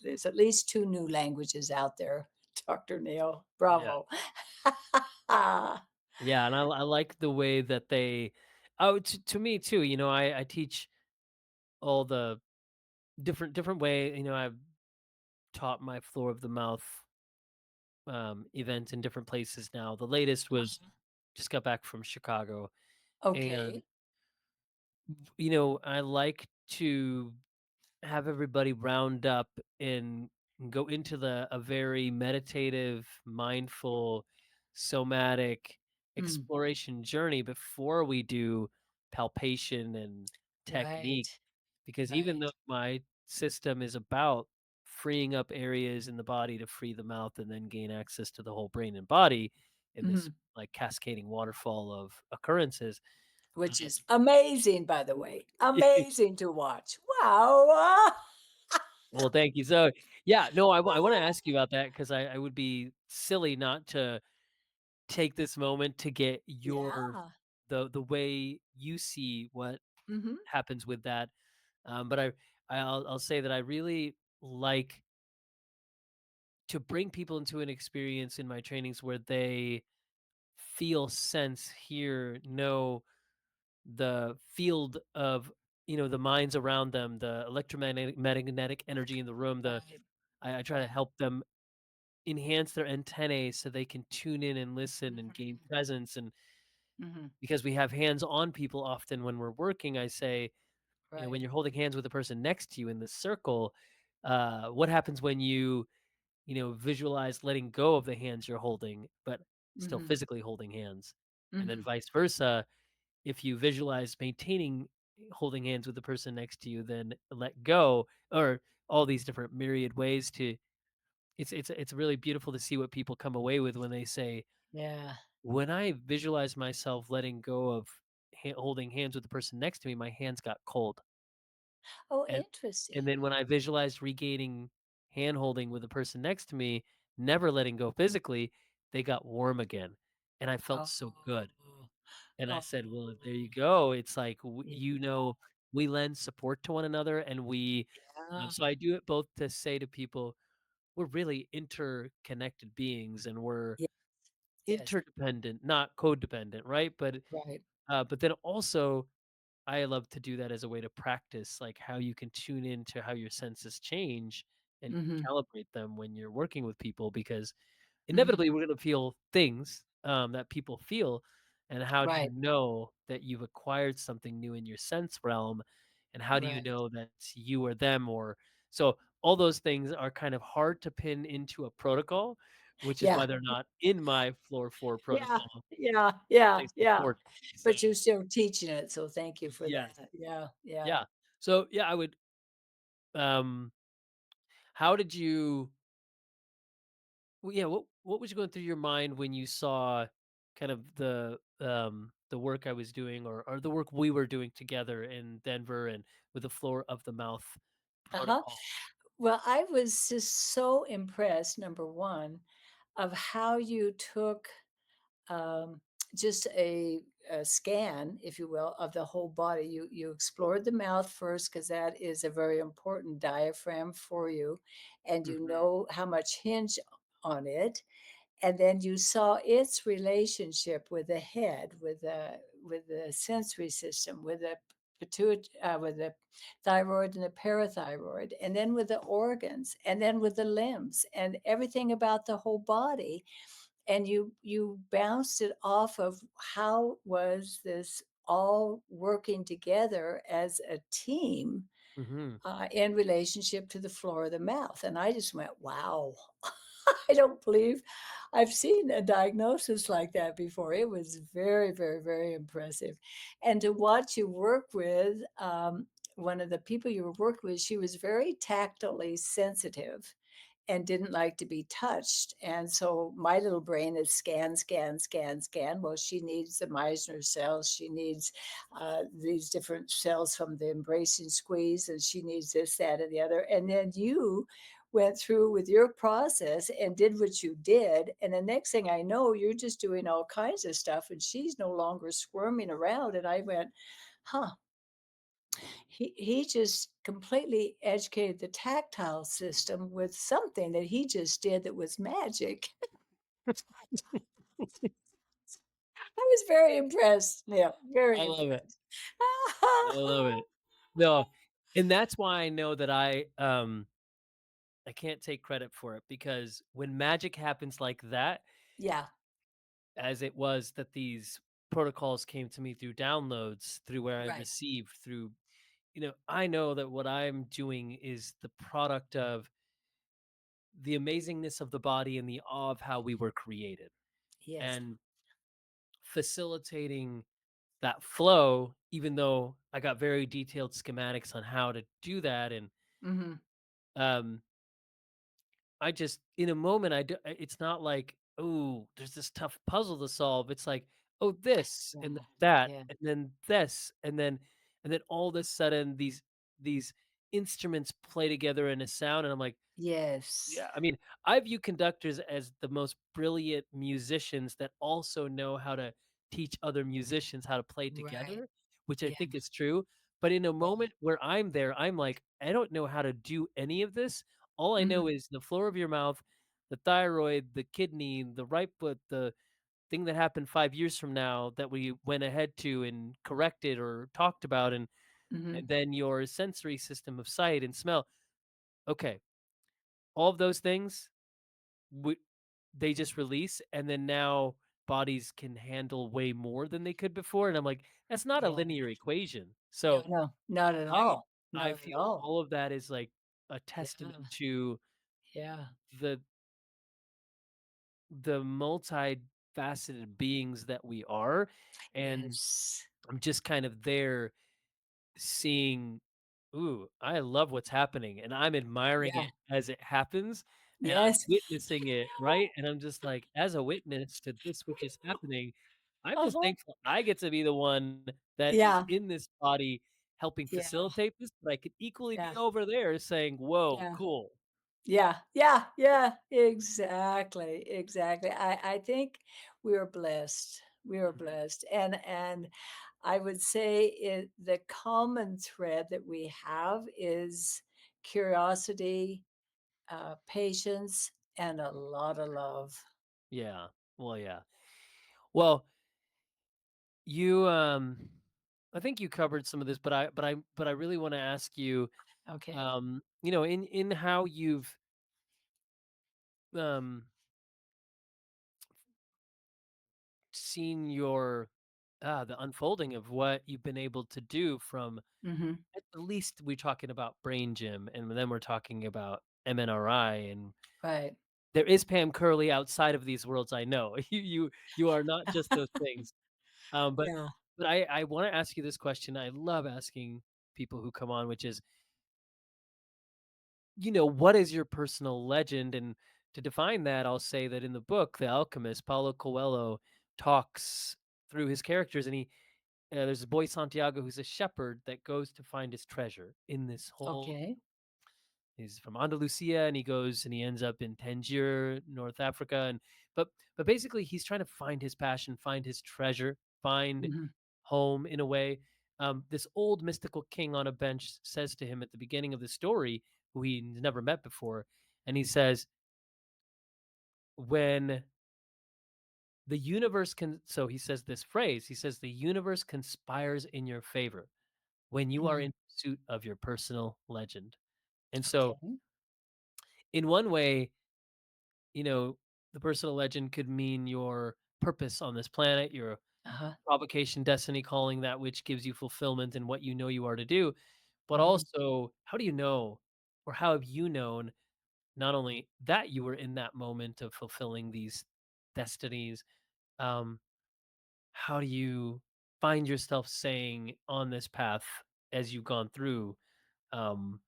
there's at least 2 new languages out there, Dr. Neil. yeah. Bravo. Yeah, and I like the way that they. Oh, to me too. I teach all the different way. I've taught my floor of the mouth events in different places now. The latest was just got back from Chicago, and Okay. I like to have everybody round up and go into the a very meditative, mindful, somatic Mm, exploration journey before we do palpation and technique, right, because even though right. my system is about freeing up areas in the body to free the mouth and then gain access to the whole brain and body in this Mhm. like cascading waterfall of occurrences. Which uh, is amazing, by the way. Amazing to watch. Wow. Well, thank you. So, yeah, no, I wanna ask you about that, because I would be silly not to take this moment to get your Yeah. the way you see what Mhm. happens with that. But I'll say that I really like to bring people into an experience in my trainings where they feel, sense, hear, know the field of, the minds around them, the electromagnetic energy in the room. Right, I try to right. help them enhance their antennae so they can tune in and listen and gain Mhm, presence. And mhm. because we have hands on people often when we're working, I say, when Right. you're holding hands with the person next to you in the circle, what happens when you, visualize letting go of the hands you're holding, but still Mhm, physically holding hands? And then mhm. vice versa. If you visualize maintaining holding hands with the person next to you, then let go, or all these different myriad ways to. It's really beautiful to see what people come away with when they say, Yeah. when I visualize myself letting go of holding hands with the person next to me, my hands got cold. Oh, And interesting. and then when I visualized regaining hand holding with the person next to me, never letting go physically, they got warm again. And I felt so Oh. good. And I Oh, said, well, there you go. It's like, yeah. we lend support to one another, and we. So I do it both to say to people, we're really interconnected beings, and we're Yes, yes. interdependent, not codependent, right? Right. But then also, I love to do that as a way to practice, like, how you can tune into how your senses change and Mhm. calibrate them when you're working with people because Mhm. inevitably we're going to feel things that people feel. And how do you Right. know that you've acquired something new in your sense realm? And how do you Right. know that it's you or them? Or so all those things are kind of hard to pin into a protocol, which is Yeah. why they're not in my floor four Yeah. protocol. Yeah. Yeah. They Yeah. support it. So But you're still teaching it, so thank you for yes, that. Yeah. Yeah. yeah. So yeah, I would. Um, how did you? Well, yeah, what was going through your mind when you saw kind of the work I was doing or the work we were doing together in Denver and with the floor of the mouth Uh-huh. protocol? Well, I was just so impressed, number 1, of how you took, um, just a scan, if you will, of the whole body. You explored the mouth first because that is a very important diaphragm for you, and you Mhm, know how much hinge on it. And then you saw its relationship with the head, with the sensory system, with the with the thyroid and the parathyroid, and then with the organs, and then with the limbs, and everything about the whole body. And you bounced it off of how was this all working together as a team mhm. in relationship to the floor of the mouth. And I just went, wow. I don't believe I've seen a diagnosis like that before. It was very, very, very impressive. And to watch you work with one of the people you were working with, she was very tactily sensitive and didn't like to be touched. And so my little brain is scan, scan, scan, scan. Well, she needs the Meissner cells. She needs these different cells from the embracing squeeze, and she needs this, that, and the other. And then you went through with your process and did what you did. And the next thing I know, you're just doing all kinds of stuff, and she's no longer squirming around. And I went, huh, he just completely educated the tactile system with something that he just did that was magic. I was very impressed. Yeah, very I love it. impressed. I love it. No, and that's why I know that I can't take credit for it because when magic happens like that, Yeah, as it was that these protocols came to me through downloads, through where I right. received, through I know that what I'm doing is the product of the amazingness of the body and the awe of how we were created Yes. and facilitating that flow, even though I got very detailed schematics on how to do that. And Mhm. um, I just, in a moment, it's not like, oh, there's this tough puzzle to solve. It's like, oh, this Yeah, and then that, yeah. and then this, and then all of a sudden, these instruments play together in a sound. And I'm like, Yes. yeah, I mean, I view conductors as the most brilliant musicians that also know how to teach other musicians how to play Right. together, which I Yeah, think is true. But in a yeah. moment where I'm there, I'm like, I don't know how to do any of this. All I know Mhm, is the floor of your mouth, the thyroid, the kidney, the right foot, the thing that happened 5 years from now that we went ahead to and corrected or talked about, and mhm. then your sensory system of sight and smell. Okay, all of those things we they just release, and then now bodies can handle way more than they could before, and I'm like, "That's not a Yeah. linear equation." No, So, no, not at I all. I Not at feel all. all of that is, like, a Yeah, testament to yeah. the multifaceted beings that we are, and Yes. I'm just kind of there seeing, "Ooh, I love what's happening," and I'm admiring Yeah. it as it happens, and I'm Yes. witnessing it, right? And I'm just like, as a witness to this which is happening, I'm just Uh-huh. thankful I get to be the one that is Yeah, in this body helping yeah, facilitate this, but I could equally be yeah, over there saying, "Whoa, yeah. cool." Yeah, yeah, yeah, exactly, exactly. I think we are blessed. We are Mhm. blessed. And I would say the common thread that we have is curiosity, patience, and a lot of love. Yeah. Well, yeah. Well, you, I think you covered some of this, but I really wanna ask you, Okay. in how you've um, seen the unfolding of what you've been able to do from Hmm. at least we're talking about brain gym, and then we're talking about MNRI, and Right. there is Pam Curley outside of these worlds. I know you are not just those things. Um, but Yeah. but I want to ask you this question. I love asking people who come on, which is, what is your personal legend? And to define that, I'll say that in the book, The Alchemist, Paulo Coelho talks through his characters, and there's a boy Santiago who's a shepherd that goes to find his treasure in this whole. Okay. He's from Andalusia, and he goes and he ends up in Tangier, North Africa, and but basically he's trying to find his passion, find his treasure, find Hmm. home in a way. This old mystical king on a bench says to him at the beginning of the story, who he's never met before, and he says, "When the universe can," so he says this phrase. He says, "The universe conspires in your favor when you are Mm. in pursuit of your personal legend." And so, Okay. in one way, you know, the personal legend could mean your purpose on this planet, your Uh-huh. provocation, destiny, calling, that which gives you fulfillment in what you know you are to do. But Hmm. also, how do you know, or how have you known, not only that you were in that moment of fulfilling these destinies, um, how do you find yourself saying on this path as you've gone through, um,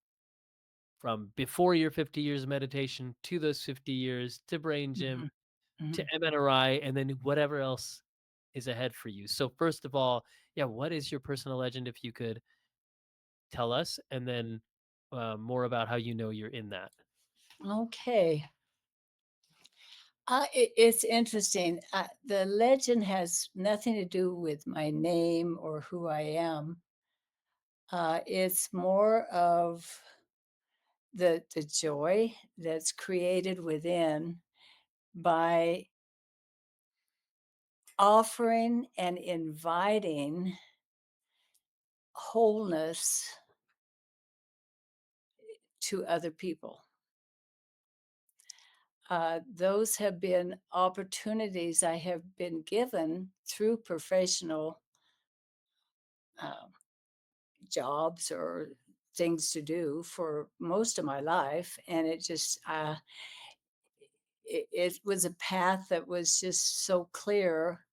from before your 50 years of meditation to those 50 years to brain gym Hmm. to Hmm. MNRI, and then whatever else is ahead for you. So first of all, yeah, what is your personal legend if you could tell us, and then more about how you know you're in that. Okay. It's interesting. The legend has nothing to do with my name or who I am. It's more of the joy that's created within by offering and inviting wholeness to other people. Those have been opportunities I have been given through professional uh, jobs or things to do for most of my life. And it was a path that was just so clear.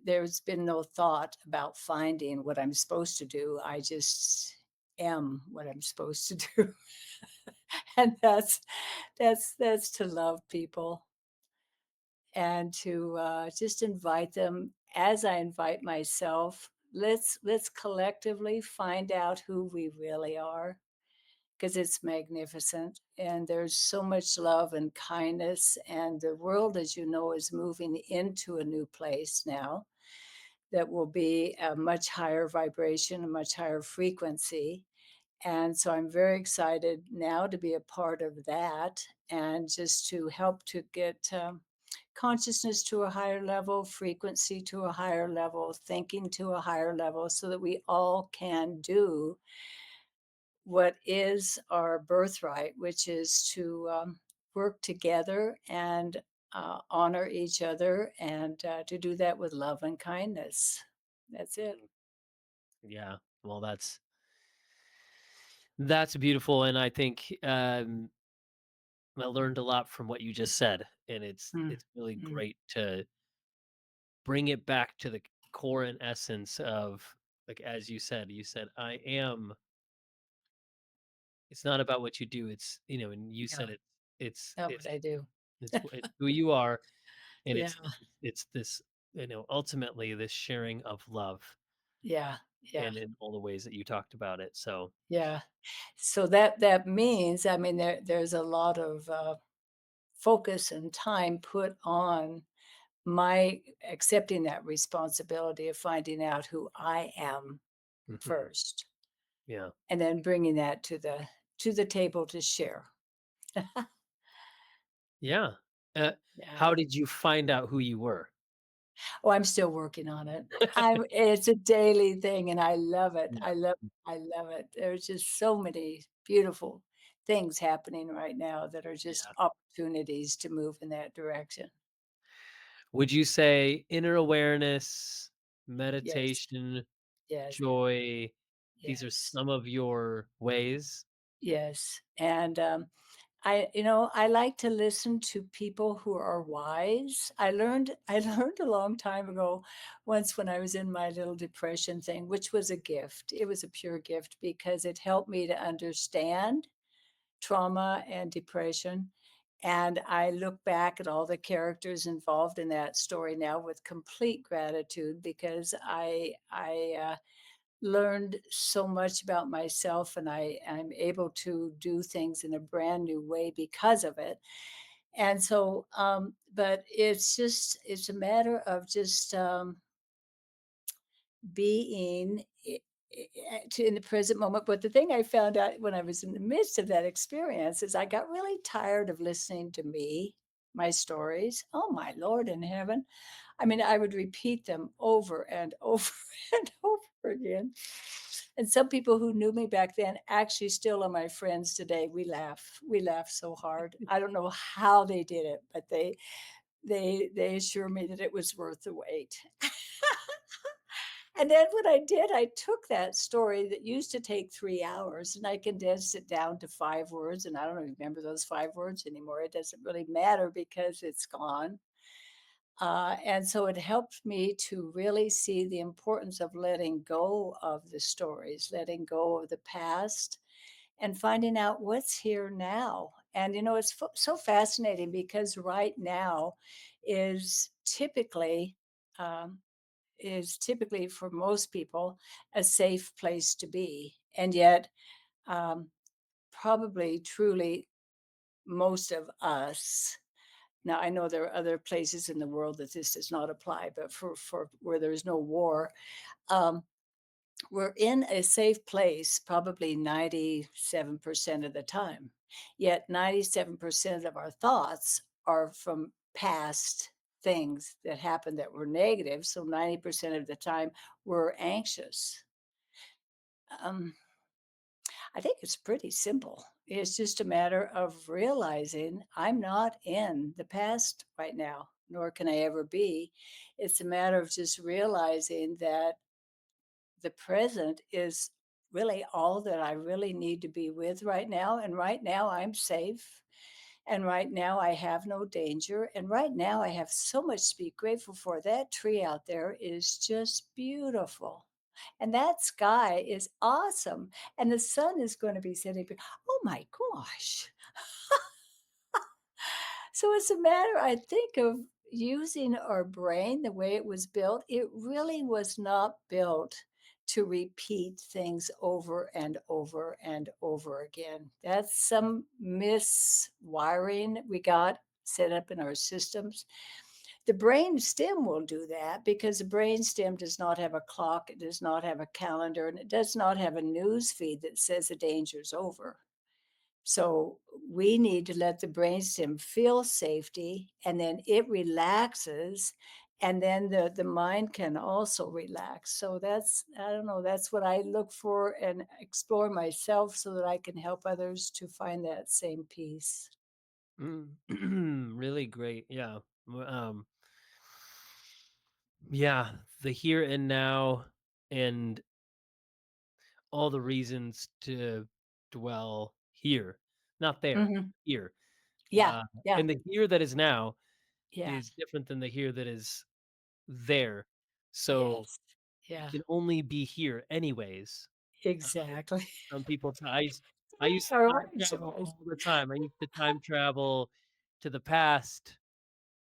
There's been no thought about finding what I'm supposed to do. I just am what I'm supposed to do. And that's to love people and to just invite them as I invite myself. Let's collectively find out who we really are because it's magnificent and there's so much love and kindness and the world, as you know, is moving into a new place now that will be a much higher vibration, a much higher frequency. And so I'm very excited now to be a part of that and just to help to get consciousness to a higher level, frequency to a higher level, thinking to a higher level, so that we all can do what is our birthright, which is to work together and honor each other and to do that with love and kindness. That's it. Mm. Yeah, well, that's beautiful, and I think I learned a lot from what you just said, and Mm, it's really mm. great to bring it back to the core and essence of, like, as you said, I am. It's not about what you do. It's, and you Yeah, said it. It's that's what it's I do. it's who you are, and Yeah, it's this, ultimately this sharing of love, yeah, yeah, and in all the ways that you talked about it. So yeah. So that means, I mean, there's a lot of focus and time put on my accepting that responsibility of finding out who I am mhm, first, yeah. and then bringing that to the table to share. Yeah. Uh, Yeah. how did you find out who you were? Oh, I'm still working on it. It's a daily thing, and I love it. Yeah. I love it. There's just so many beautiful things happening right now that are just Yeah. opportunities to move in that direction. Would you say inner awareness, Yes, meditation, yes, joy, these are yes, some of your ways? yes. And I like to listen to people who are wise. I learned a long time ago, once when I was in my little depression thing, which was a gift. It was a pure gift because it helped me to understand trauma and depression. And I look back at all the characters involved in that story now with complete gratitude because I learned so much about myself and I'm able to do things in a brand new way because of it. And so, but it's a matter of just being in the present moment. But the thing I found out when I was in the midst of that experience is I got really tired of listening to me, my stories. Oh my Lord in heaven. I mean, I would repeat them over and over and over again. And some people who knew me back then actually still are my friends today. We laugh. We laugh so hard. I don't know how they did it, but they assure me that it was worth the wait. And then what I did, I took that story that used to take 3 hours and I condensed it down to 5 words, and I don't even remember those 5 words anymore. It doesn't really matter because it's gone. And so it helped me to really see the importance of letting go of the stories, letting go of the past, and finding out what's here now. And it's so fascinating because right now is typically um, for most people a safe place to be, and yet um, probably truly most of us. Now, I know there are other places in the world that this does not apply, but for where there is no war, um, we're in a safe place probably 97% of the time. Yet 97% of our thoughts are from past things that happened that were negative. So 90% of the time we're anxious. Um, I think it's pretty simple. It's just a matter of realizing I'm not in the past right now, nor can I ever be. It's a matter of just realizing that the present is really all that I really need to be with right now. And right now I'm safe. And right now I have no danger. And right now I have so much to be grateful for. That tree out there is just beautiful. And that sky is awesome. And the sun is going to be setting. Oh my gosh. So it's a matter, I think, of using our brain the way it was built. It really was not built to repeat things over and over and over again. That's some miswiring we got set up in our systems. The brain stem will do that because the brain stem does not have a clock, it does not have a calendar, and it does not have a news feed that says the danger's over. So we need to let the brainstem feel safety and then it relaxes and then the mind can also relax. So that's I don't know, that's what I look for and explore myself so that I can help others to find that same peace. Really great. Yeah. Yeah, the here and now and all the reasons to dwell here, not there, Mhm. here. Yeah, yeah, And the here that is now yeah. is different than the here that is there. So Yes. it Yeah. can only be here anyways. Uh, Exactly. some people, I used All to time right. travel all the time. I used to time travel to the past,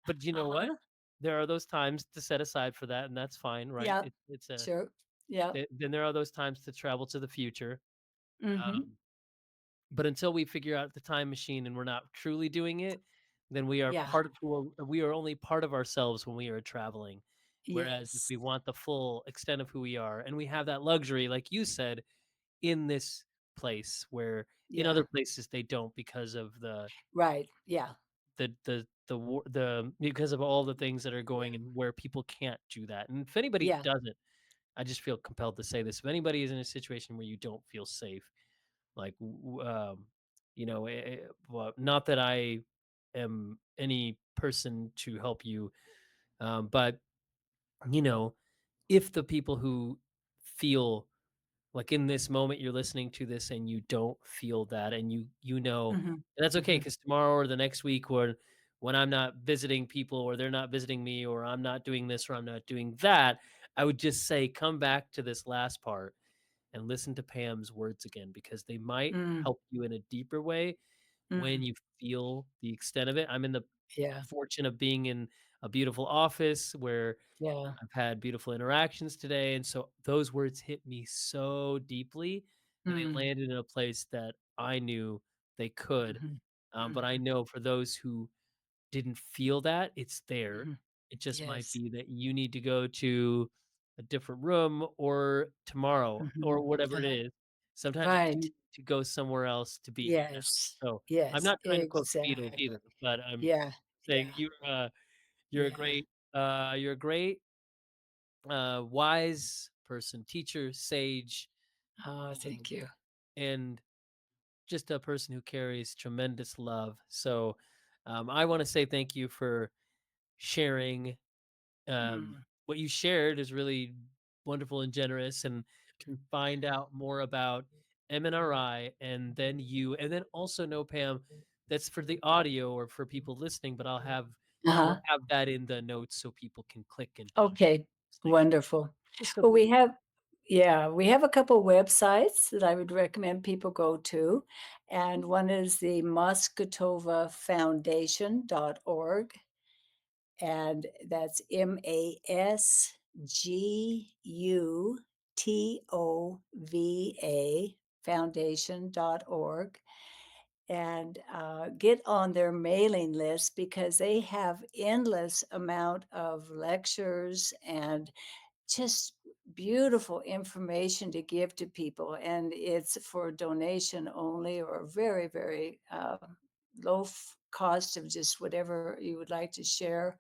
but you know what? Uh-huh. There are those times to set aside for that, and that's fine, right? Yep. It's a Sure. Yep. then there are those times to travel to the future. Mhm. Um, but until we figure out the time machine and we're not truly doing it, then we are Yeah. part of we are only part of ourselves when we are traveling. Whereas if Yes. we want the full extent of who we are, and we have that luxury, like you said, in this place where in Yeah. other places they don't because of Right. Yeah. the because of all the things that are Yeah. going and where people can't do that. And if anybody Yeah. doesn't, I just feel compelled to say this. If anybody is in a situation where you don't feel safe, like well, not that I am any person to help you, but you know, if the people who feel like in this moment you're listening to this and you don't feel that, and Mhm. and that's okay, Mhm. because tomorrow or the next week, or when I'm not visiting people, or they're not visiting me, or I'm not doing this or I'm not doing that, I would just say come back to this last part and listen to Pam's words again, because they might Mm. help you in a deeper way when Mm. you feel the extent of it. I'm in the Yeah. fortune of being in a beautiful office where Yeah. I've had beautiful interactions today, and so those words hit me so deeply, and they Mm. landed in a place that I knew they could. Mhm. But I Mhm. know for those who didn't feel that, it's there. Mhm. It just might Yes. be that you need to go to a different room, or tomorrow, or Mhm. whatever it Uh-huh. is. Sometimes you Right. need to go somewhere else to be right now. Yes. So I'm Yes. not trying to quote the Beatles Exactly. either, but I'm Yeah. saying Yeah. you're a Yeah. great you're a great wise person, teacher, sage, Oh, um, thank you. and just a person who carries tremendous love. So I want to say thank you for sharing. Mm. What you shared is really wonderful and generous, and can find out more about MNRI, and then you, and then also know Pam. That's for the audio or for people listening, but we'll Uh-huh. have that in the notes so people can click and find Okay. listening. Wonderful. Just so Well, people. we have a couple websites that I would recommend people go to. And one is the Masgutova Foundation.org. And that's Masgutova Foundation.org. And get on their mailing list because they have endless amount of lectures and just beautiful information to give to people, and it's for donation only, or very, very cost of just whatever you would like to share.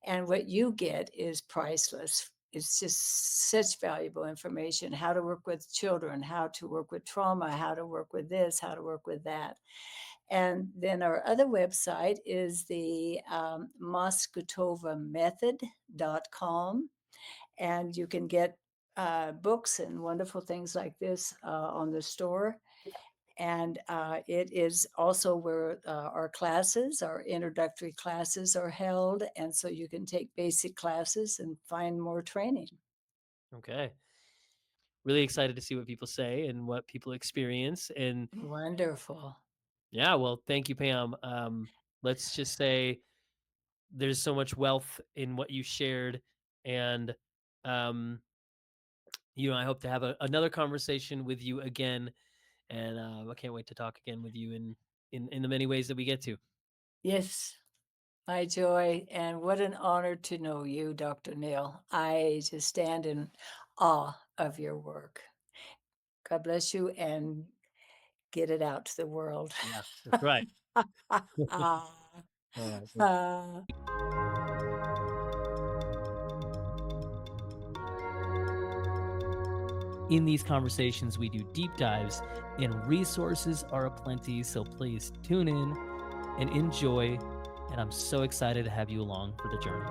And what you get is priceless. It's just such valuable information: how to work with children, how to work with trauma, how to work with this, how to work with that. And then our other website is the Masgutova Method.com, and you can get books and wonderful things like this on the store. And it is also where our classes, our introductory classes, are held. And so you can take basic classes and find more training. Okay. Really excited to see what people say and what people experience. And Wonderful. yeah, well, thank you, Pam. Let's just say there's so much wealth in what you shared. And, um, I hope to have another conversation with you again. And I can't wait to talk again with you in the many ways that we get to. Yes, my joy. And what an honor to know you, Dr. Neil. I just stand in awe of your work. God bless you, and get it out to the world. Yeah, that's right. Ah, All right. Well, ah. in these conversations, we do deep dives, and resources are aplenty. So please tune in and enjoy. And I'm so excited to have you along for the journey.